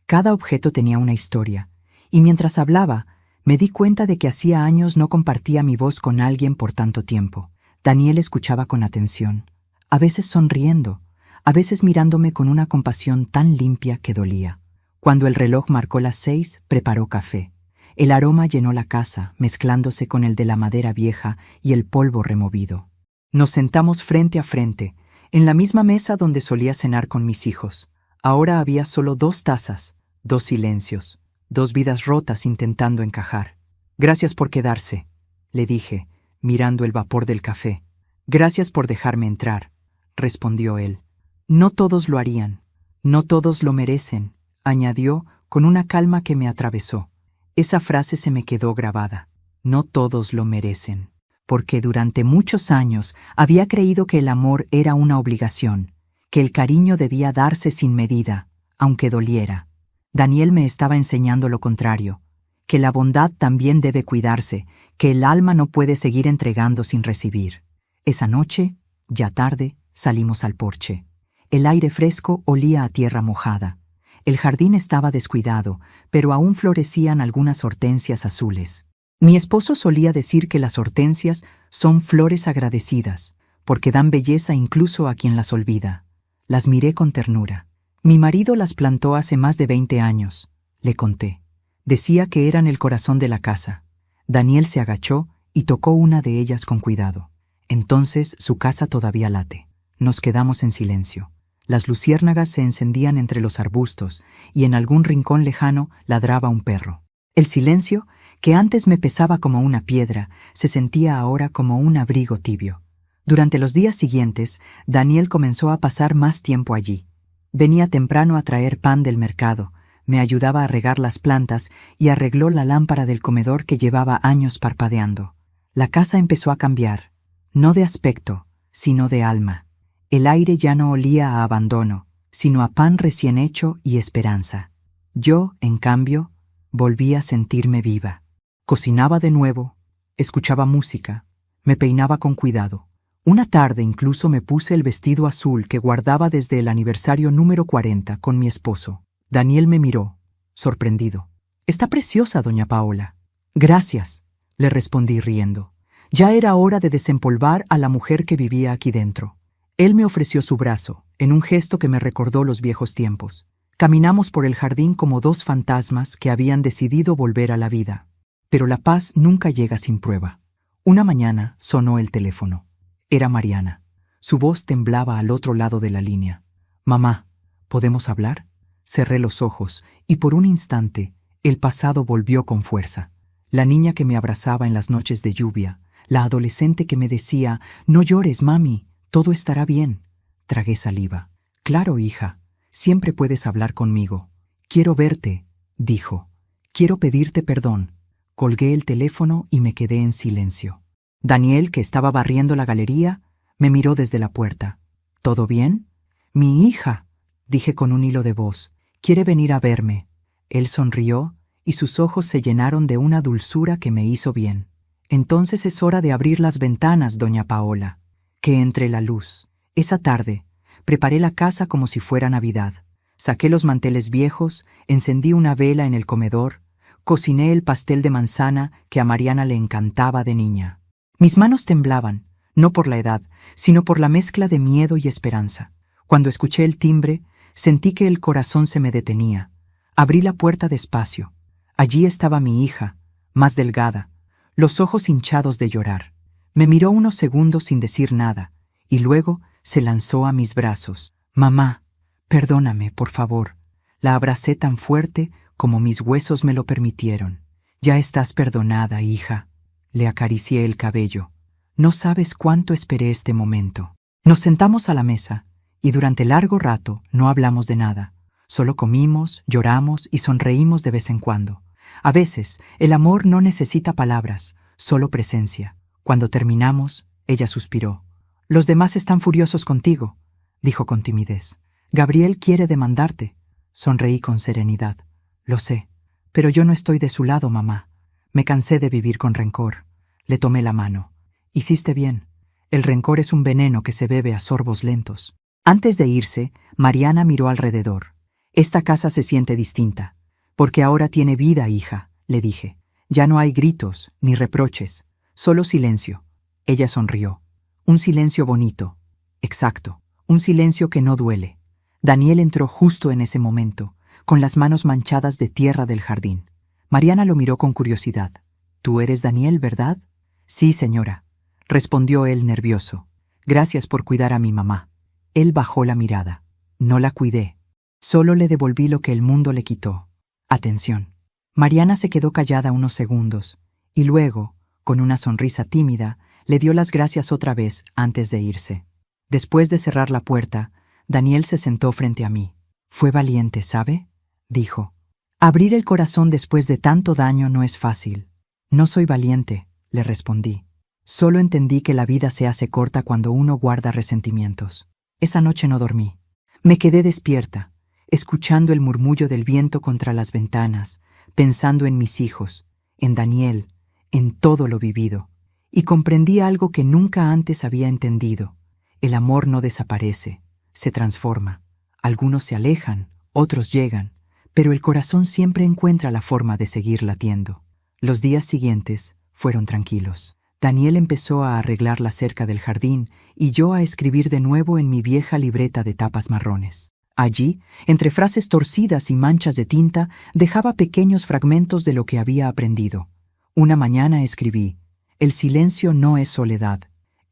Cada objeto tenía una historia, y mientras hablaba, me di cuenta de que hacía años no compartía mi voz con alguien por tanto tiempo. Daniel escuchaba con atención, a veces sonriendo, a veces mirándome con una compasión tan limpia que dolía. Cuando el reloj marcó las 6, preparó café. El aroma llenó la casa, mezclándose con el de la madera vieja y el polvo removido. Nos sentamos frente a frente, en la misma mesa donde solía cenar con mis hijos. Ahora había solo 2 tazas, 2 silencios, 2 vidas rotas intentando encajar. Gracias por quedarse, le dije, mirando el vapor del café. Gracias por dejarme entrar, respondió él. No todos lo harían, no todos lo merecen, añadió con una calma que me atravesó. Esa frase se me quedó grabada. No todos lo merecen. Porque durante muchos años había creído que el amor era una obligación, que el cariño debía darse sin medida, aunque doliera. Daniel me estaba enseñando lo contrario, que la bondad también debe cuidarse, que el alma no puede seguir entregando sin recibir. Esa noche, ya tarde, salimos al porche. El aire fresco olía a tierra mojada. El jardín estaba descuidado, pero aún florecían algunas hortensias azules. Mi esposo solía decir que las hortensias son flores agradecidas, porque dan belleza incluso a quien las olvida. Las miré con ternura. Mi marido las plantó hace más de 20 años, le conté. Decía que eran el corazón de la casa. Daniel se agachó y tocó una de ellas con cuidado. Entonces su casa todavía late. Nos quedamos en silencio. Las luciérnagas se encendían entre los arbustos y en algún rincón lejano ladraba un perro. El silencio, que antes me pesaba como una piedra, se sentía ahora como un abrigo tibio. Durante los días siguientes, Daniel comenzó a pasar más tiempo allí. Venía temprano a traer pan del mercado, me ayudaba a regar las plantas y arregló la lámpara del comedor que llevaba años parpadeando. La casa empezó a cambiar, no de aspecto, sino de alma. El aire ya no olía a abandono, sino a pan recién hecho y esperanza. Yo, en cambio, volví a sentirme viva. Cocinaba de nuevo, escuchaba música, me peinaba con cuidado. Una tarde incluso me puse el vestido azul que guardaba desde el aniversario número 40 con mi esposo. Daniel me miró, sorprendido. «Está preciosa, doña Paola». «Gracias», le respondí riendo. Ya era hora de desempolvar a la mujer que vivía aquí dentro. Él me ofreció su brazo, en un gesto que me recordó los viejos tiempos. Caminamos por el jardín como 2 fantasmas que habían decidido volver a la vida. Pero la paz nunca llega sin prueba. Una mañana sonó el teléfono. Era Mariana. Su voz temblaba al otro lado de la línea. «Mamá, ¿podemos hablar?» Cerré los ojos y por un instante el pasado volvió con fuerza. La niña que me abrazaba en las noches de lluvia, la adolescente que me decía «No llores, mami, todo estará bien». Tragué saliva. «Claro, hija, siempre puedes hablar conmigo. Quiero verte», dijo. «Quiero pedirte perdón». Colgué el teléfono y me quedé en silencio. Daniel, que estaba barriendo la galería, me miró desde la puerta. «¿Todo bien?» «Mi hija», dije con un hilo de voz, «quiere venir a verme». Él sonrió y sus ojos se llenaron de una dulzura que me hizo bien. «Entonces es hora de abrir las ventanas, doña Paola. Que entre la luz». Esa tarde, preparé la casa como si fuera Navidad. Saqué los manteles viejos, encendí una vela en el comedor, cociné el pastel de manzana que a Mariana le encantaba de niña. Mis manos temblaban, no por la edad, sino por la mezcla de miedo y esperanza. Cuando escuché el timbre, sentí que el corazón se me detenía. Abrí la puerta despacio. Allí estaba mi hija, más delgada, los ojos hinchados de llorar. Me miró unos segundos sin decir nada, y luego se lanzó a mis brazos. «Mamá, perdóname, por favor». La abracé tan fuerte como mis huesos me lo permitieron. Ya estás perdonada, hija. Le acaricié el cabello. No sabes cuánto esperé este momento. Nos sentamos a la mesa y durante largo rato no hablamos de nada. Solo comimos, lloramos y sonreímos de vez en cuando. A veces, el amor no necesita palabras, solo presencia. Cuando terminamos, ella suspiró. «Los demás están furiosos contigo», dijo con timidez. «Gabriel quiere demandarte». Sonreí con serenidad. «Lo sé, pero yo no estoy de su lado, mamá. Me cansé de vivir con rencor». Le tomé la mano. «Hiciste bien. El rencor es un veneno que se bebe a sorbos lentos». Antes de irse, Mariana miró alrededor. «Esta casa se siente distinta. Porque ahora tiene vida, hija», le dije. «Ya no hay gritos ni reproches, solo silencio». Ella sonrió. «Un silencio bonito». «Exacto, un silencio que no duele». Daniel entró justo en ese momento, con las manos manchadas de tierra del jardín. Mariana lo miró con curiosidad. «¿Tú eres Daniel, verdad?» «Sí, señora», respondió él nervioso. «Gracias por cuidar a mi mamá». Él bajó la mirada. «No la cuidé. Solo le devolví lo que el mundo le quitó. Atención». Mariana se quedó callada unos segundos, y luego, con una sonrisa tímida, le dio las gracias otra vez antes de irse. Después de cerrar la puerta, Daniel se sentó frente a mí. «Fue valiente, ¿sabe?», dijo. «Abrir el corazón después de tanto daño no es fácil». «No soy valiente», le respondí. «Solo entendí que la vida se hace corta cuando uno guarda resentimientos». Esa noche no dormí. Me quedé despierta, escuchando el murmullo del viento contra las ventanas, pensando en mis hijos, en Daniel, en todo lo vivido. Y comprendí algo que nunca antes había entendido. El amor no desaparece, se transforma. Algunos se alejan, otros llegan, pero el corazón siempre encuentra la forma de seguir latiendo. Los días siguientes fueron tranquilos. Daniel empezó a arreglar la cerca del jardín y yo a escribir de nuevo en mi vieja libreta de tapas marrones. Allí, entre frases torcidas y manchas de tinta, dejaba pequeños fragmentos de lo que había aprendido. Una mañana escribí: «El silencio no es soledad,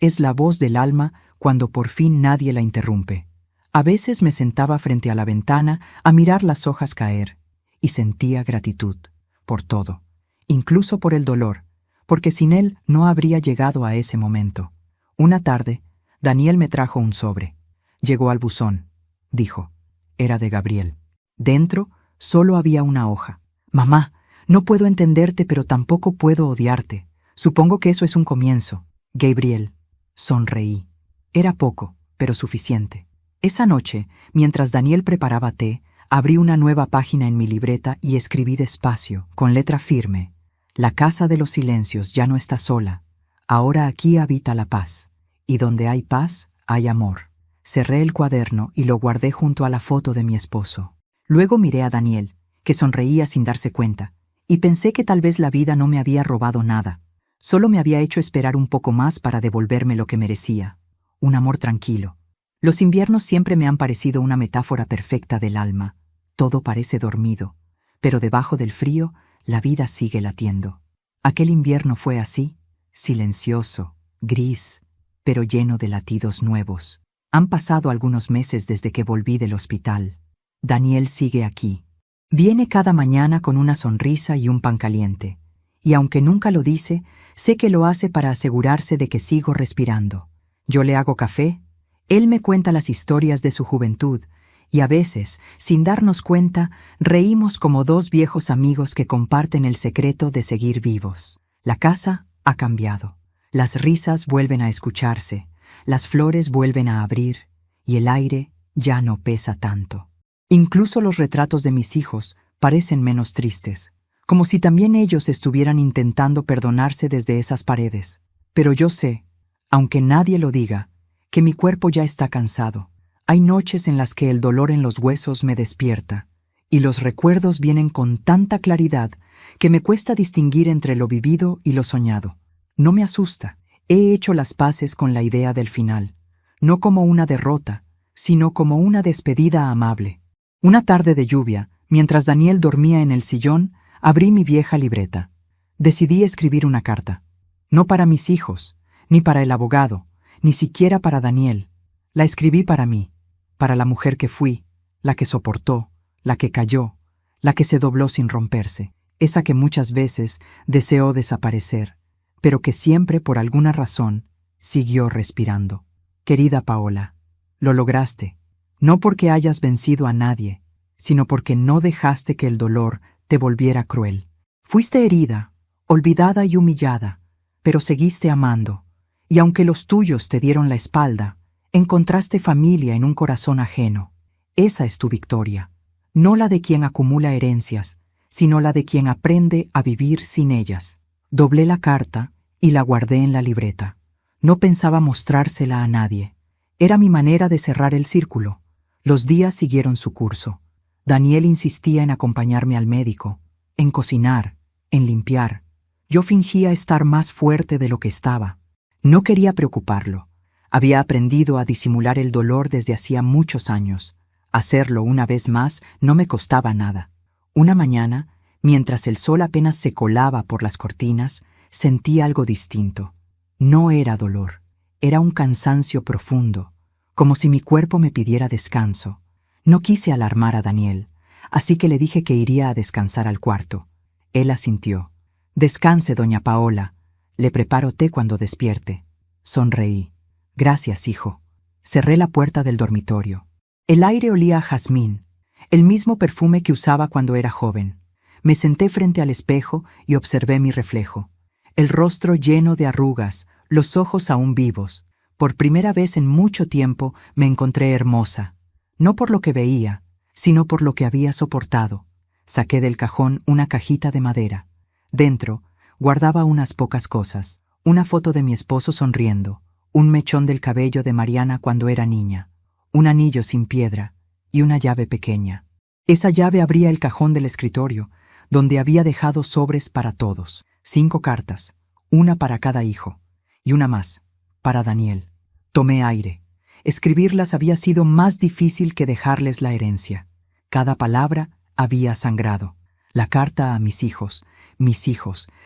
es la voz del alma cuando por fin nadie la interrumpe». A veces me sentaba frente a la ventana a mirar las hojas caer y sentía gratitud por todo, incluso por el dolor, porque sin él no habría llegado a ese momento. Una tarde, Daniel me trajo un sobre. «Llegó al buzón», dijo. Era de Gabriel. Dentro solo había una hoja. «Mamá, no puedo entenderte, pero tampoco puedo odiarte. Supongo que eso es un comienzo. Gabriel». Sonreí. Era poco, pero suficiente. Esa noche, mientras Daniel preparaba té, abrí una nueva página en mi libreta y escribí despacio, con letra firme: «La casa de los silencios ya no está sola. Ahora aquí habita la paz. Y donde hay paz, hay amor». Cerré el cuaderno y lo guardé junto a la foto de mi esposo. Luego miré a Daniel, que sonreía sin darse cuenta, y pensé que tal vez la vida no me había robado nada. Solo me había hecho esperar un poco más para devolverme lo que merecía. Un amor tranquilo. Los inviernos siempre me han parecido una metáfora perfecta del alma. Todo parece dormido, pero debajo del frío, la vida sigue latiendo. Aquel invierno fue así, silencioso, gris, pero lleno de latidos nuevos. Han pasado algunos meses desde que volví del hospital. Daniel sigue aquí. Viene cada mañana con una sonrisa y un pan caliente. Y aunque nunca lo dice, sé que lo hace para asegurarse de que sigo respirando. Yo le hago café, él me cuenta las historias de su juventud, y a veces, sin darnos cuenta, reímos como dos viejos amigos que comparten el secreto de seguir vivos. La casa ha cambiado. Las risas vuelven a escucharse, las flores vuelven a abrir, y el aire ya no pesa tanto. Incluso los retratos de mis hijos parecen menos tristes, como si también ellos estuvieran intentando perdonarse desde esas paredes. Pero yo sé, aunque nadie lo diga, que mi cuerpo ya está cansado. Hay noches en las que el dolor en los huesos me despierta, y los recuerdos vienen con tanta claridad que me cuesta distinguir entre lo vivido y lo soñado. No me asusta. He hecho las paces con la idea del final, no como una derrota, sino como una despedida amable. Una tarde de lluvia, mientras Daniel dormía en el sillón, abrí mi vieja libreta. Decidí escribir una carta. No para mis hijos, ni para el abogado, ni siquiera para Daniel. La escribí para mí, para la mujer que fui, la que soportó, la que cayó, la que se dobló sin romperse, esa que muchas veces deseó desaparecer, pero que siempre, por alguna razón, siguió respirando. Querida Paola, lo lograste, no porque hayas vencido a nadie, sino porque no dejaste que el dolor te volviera cruel. Fuiste herida, olvidada y humillada, pero seguiste amando, y aunque los tuyos te dieron la espalda, encontraste familia en un corazón ajeno. Esa es tu victoria, no la de quien acumula herencias, sino la de quien aprende a vivir sin ellas. Doblé la carta y la guardé en la libreta. No pensaba mostrársela a nadie. Era mi manera de cerrar el círculo. Los días siguieron su curso. Daniel insistía en acompañarme al médico, en cocinar, en limpiar. Yo fingía estar más fuerte de lo que estaba. No quería preocuparlo. Había aprendido a disimular el dolor desde hacía muchos años. Hacerlo una vez más no me costaba nada. Una mañana, mientras el sol apenas se colaba por las cortinas, sentí algo distinto. No era dolor, era un cansancio profundo, como si mi cuerpo me pidiera descanso. No quise alarmar a Daniel, así que le dije que iría a descansar al cuarto. Él asintió. «Descanse, doña Paola. Le preparo té cuando despierte». Sonreí. «Gracias, hijo». Cerré la puerta del dormitorio. El aire olía a jazmín, el mismo perfume que usaba cuando era joven. Me senté frente al espejo y observé mi reflejo. El rostro lleno de arrugas, los ojos aún vivos. Por primera vez en mucho tiempo me encontré hermosa. No por lo que veía, sino por lo que había soportado. Saqué del cajón una cajita de madera. Dentro, guardaba unas pocas cosas. Una foto de mi esposo sonriendo, un mechón del cabello de Mariana cuando era niña, un anillo sin piedra y una llave pequeña. Esa llave abría el cajón del escritorio, donde había dejado sobres para todos. 5 cartas, una para cada hijo, y una más, para Daniel. Tomé aire. Escribirlas había sido más difícil que dejarles la herencia. Cada palabra había sangrado. La carta a mis hijos,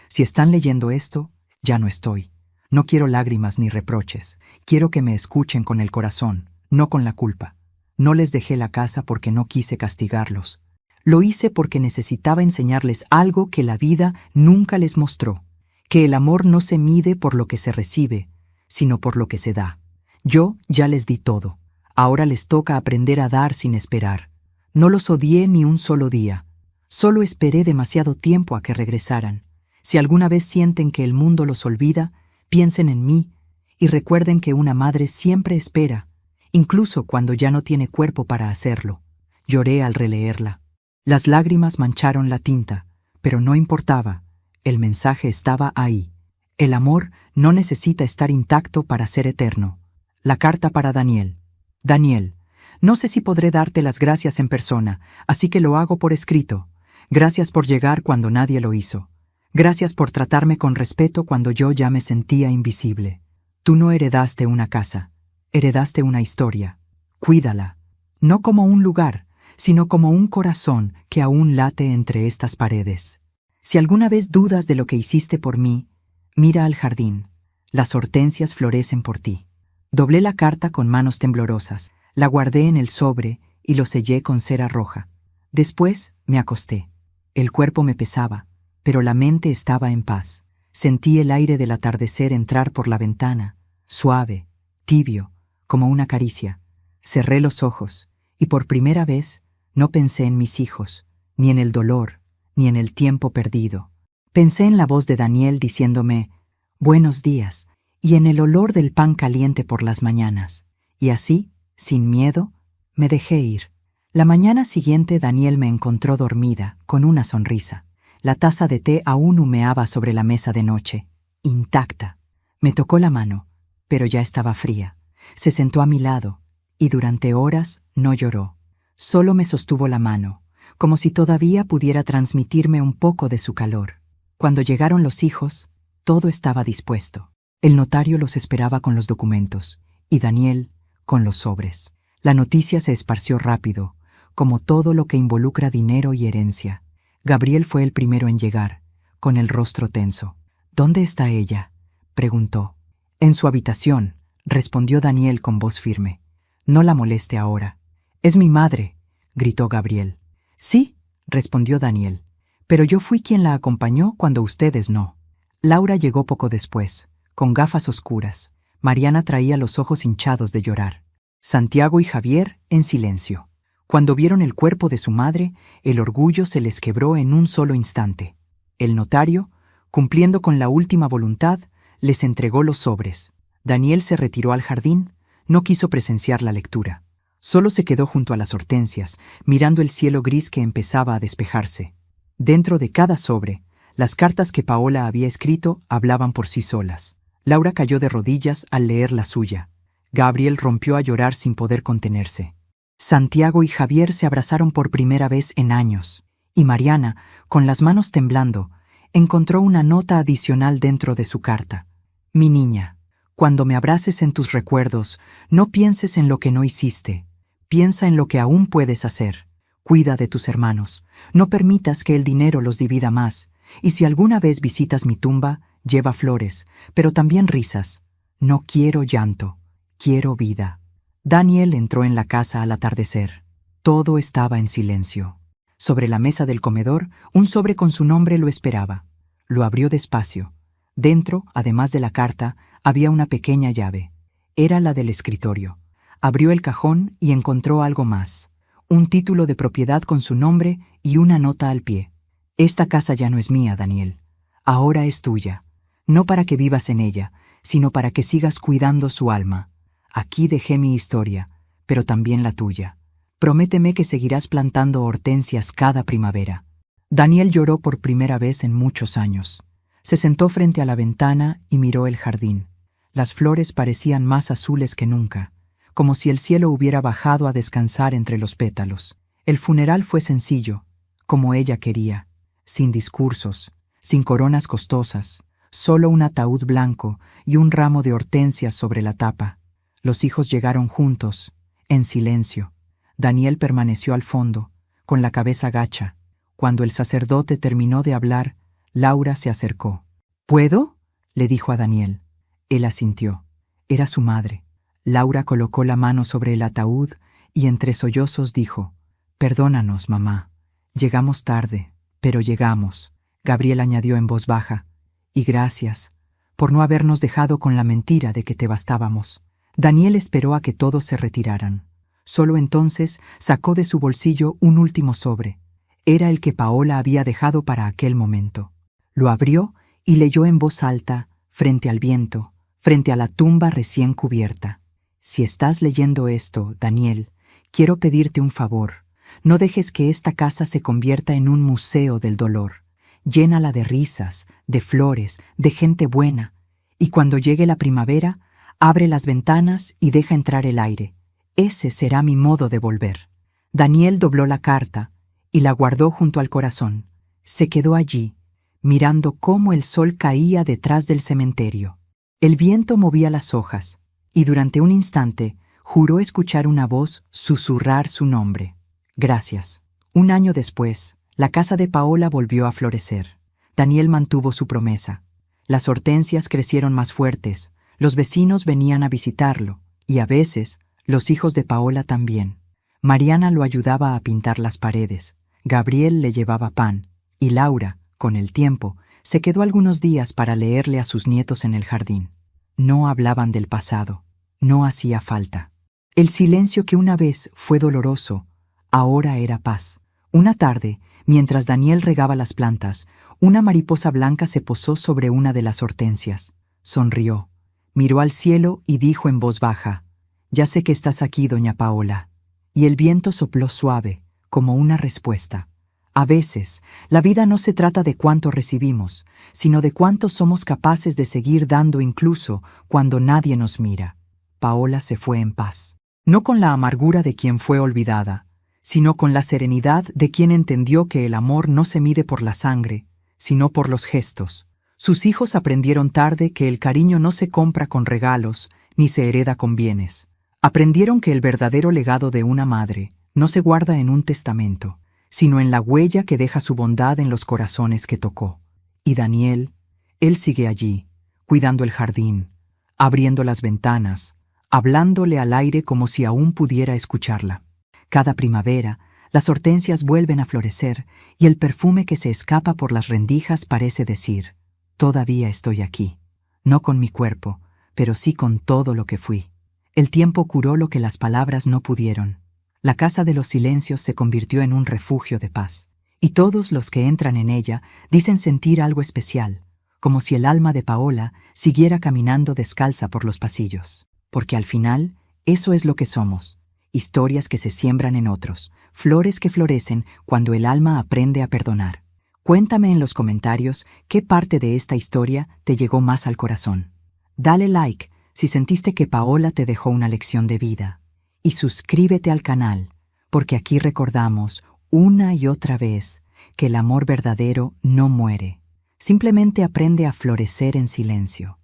si están leyendo esto, ya no estoy. No quiero lágrimas ni reproches. Quiero que me escuchen con el corazón, no con la culpa. No les dejé la casa porque no quise castigarlos. Lo hice porque necesitaba enseñarles algo que la vida nunca les mostró, que el amor no se mide por lo que se recibe, sino por lo que se da. Yo ya les di todo. Ahora les toca aprender a dar sin esperar. No los odié ni un solo día. Solo esperé demasiado tiempo a que regresaran. Si alguna vez sienten que el mundo los olvida, piensen en mí y recuerden que una madre siempre espera, incluso cuando ya no tiene cuerpo para hacerlo. Lloré al releerla. Las lágrimas mancharon la tinta, pero no importaba. El mensaje estaba ahí. El amor no necesita estar intacto para ser eterno. La carta para Daniel. Daniel, no sé si podré darte las gracias en persona, así que lo hago por escrito. Gracias por llegar cuando nadie lo hizo. Gracias por tratarme con respeto cuando yo ya me sentía invisible. Tú no heredaste una casa, heredaste una historia. Cuídala, no como un lugar, sino como un corazón que aún late entre estas paredes. Si alguna vez dudas de lo que hiciste por mí, mira al jardín. Las hortensias florecen por ti. Doblé la carta con manos temblorosas, la guardé en el sobre y lo sellé con cera roja. Después me acosté. El cuerpo me pesaba, pero la mente estaba en paz. Sentí el aire del atardecer entrar por la ventana, suave, tibio, como una caricia. Cerré los ojos y por primera vez no pensé en mis hijos, ni en el dolor, ni en el tiempo perdido. Pensé en la voz de Daniel diciéndome «buenos días» y en el olor del pan caliente por las mañanas. Y así, sin miedo, me dejé ir. La mañana siguiente Daniel me encontró dormida, con una sonrisa. La taza de té aún humeaba sobre la mesa de noche, intacta. Me tocó la mano, pero ya estaba fría. Se sentó a mi lado, y durante horas no lloró. Solo me sostuvo la mano, como si todavía pudiera transmitirme un poco de su calor. Cuando llegaron los hijos, todo estaba dispuesto. El notario los esperaba con los documentos, y Daniel con los sobres. La noticia se esparció rápido, como todo lo que involucra dinero y herencia. Gabriel fue el primero en llegar, con el rostro tenso. «¿Dónde está ella?», preguntó. «En su habitación», respondió Daniel con voz firme. «No la moleste ahora». «Es mi madre», gritó Gabriel. Sí, respondió Daniel, pero yo fui quien la acompañó cuando ustedes no. Laura llegó poco después, con gafas oscuras. Mariana traía los ojos hinchados de llorar. Santiago y Javier en silencio. Cuando vieron el cuerpo de su madre, el orgullo se les quebró en un solo instante. El notario, cumpliendo con la última voluntad, les entregó los sobres. Daniel se retiró al jardín, no quiso presenciar la lectura. Solo se quedó junto a las hortensias, mirando el cielo gris que empezaba a despejarse. Dentro de cada sobre, las cartas que Paola había escrito hablaban por sí solas. Laura cayó de rodillas al leer la suya. Gabriel rompió a llorar sin poder contenerse. Santiago y Javier se abrazaron por primera vez en años, y Mariana, con las manos temblando, encontró una nota adicional dentro de su carta. Mi niña, cuando me abraces en tus recuerdos, no pienses en lo que no hiciste. Piensa en lo que aún puedes hacer. Cuida de tus hermanos. No permitas que el dinero los divida más. Y si alguna vez visitas mi tumba, lleva flores, pero también risas. No quiero llanto, quiero vida. Daniel entró en la casa al atardecer. Todo estaba en silencio. Sobre la mesa del comedor, un sobre con su nombre lo esperaba. Lo abrió despacio. Dentro, además de la carta, había una pequeña llave. Era la del escritorio. Abrió el cajón y encontró algo más. Un título de propiedad con su nombre y una nota al pie. Esta casa ya no es mía, Daniel. Ahora es tuya. No para que vivas en ella, sino para que sigas cuidando su alma. Aquí dejé mi historia, pero también la tuya. Prométeme que seguirás plantando hortensias cada primavera. Daniel lloró por primera vez en muchos años. Se sentó frente a la ventana y miró el jardín. Las flores parecían más azules que nunca, como si el cielo hubiera bajado a descansar entre los pétalos. El funeral fue sencillo, como ella quería, sin discursos, sin coronas costosas, solo un ataúd blanco y un ramo de hortensias sobre la tapa. Los hijos llegaron juntos, en silencio. Daniel permaneció al fondo, con la cabeza gacha. Cuando el sacerdote terminó de hablar, Laura se acercó. ¿Puedo?, le dijo a Daniel. Él asintió. Era su madre. Laura colocó la mano sobre el ataúd y entre sollozos dijo: «Perdónanos, mamá. Llegamos tarde, pero llegamos», Gabriel añadió en voz baja. «Y gracias por no habernos dejado con la mentira de que te bastábamos». Daniel esperó a que todos se retiraran. Solo entonces sacó de su bolsillo un último sobre. Era el que Paola había dejado para aquel momento. Lo abrió y leyó en voz alta, frente al viento, frente a la tumba recién cubierta. «Si estás leyendo esto, Daniel, quiero pedirte un favor. No dejes que esta casa se convierta en un museo del dolor. Llénala de risas, de flores, de gente buena. Y cuando llegue la primavera, abre las ventanas y deja entrar el aire. Ese será mi modo de volver». Daniel dobló la carta y la guardó junto al corazón. Se quedó allí, mirando cómo el sol caía detrás del cementerio. El viento movía las hojas, y durante un instante juró escuchar una voz susurrar su nombre. «Gracias». Un año después, la casa de Paola volvió a florecer. Daniel mantuvo su promesa. Las hortensias crecieron más fuertes, los vecinos venían a visitarlo, y a veces los hijos de Paola también. Mariana lo ayudaba a pintar las paredes, Gabriel le llevaba pan, y Laura, con el tiempo, se quedó algunos días para leerle a sus nietos en el jardín. No hablaban del pasado, no hacía falta. El silencio que una vez fue doloroso, ahora era paz. Una tarde, mientras Daniel regaba las plantas, una mariposa blanca se posó sobre una de las hortensias. Sonrió, miró al cielo y dijo en voz baja: «Ya sé que estás aquí, doña Paola». Y el viento sopló suave, como una respuesta. A veces, la vida no se trata de cuánto recibimos, sino de cuánto somos capaces de seguir dando incluso cuando nadie nos mira. Paola se fue en paz. No con la amargura de quien fue olvidada, sino con la serenidad de quien entendió que el amor no se mide por la sangre, sino por los gestos. Sus hijos aprendieron tarde que el cariño no se compra con regalos, ni se hereda con bienes. Aprendieron que el verdadero legado de una madre no se guarda en un testamento, sino en la huella que deja su bondad en los corazones que tocó. Y Daniel, él sigue allí, cuidando el jardín, abriendo las ventanas, hablándole al aire como si aún pudiera escucharla. Cada primavera, Las hortensias vuelven a florecer y el perfume que se escapa por las rendijas parece decir: todavía estoy aquí, no con mi cuerpo, pero sí con todo lo que fui. El tiempo curó lo que las palabras no pudieron. La casa de los silencios se convirtió en un refugio de paz, y todos los que entran en ella dicen sentir algo especial, como si el alma de Paola siguiera caminando descalza por los pasillos. Porque al final, eso es lo que somos: historias que se siembran en otros, flores que florecen cuando el alma aprende a perdonar. Cuéntame en los comentarios qué parte de esta historia te llegó más al corazón. Dale like si sentiste que Paola te dejó una lección de vida. Y suscríbete al canal, porque aquí recordamos una y otra vez que el amor verdadero no muere. Simplemente aprende a florecer en silencio.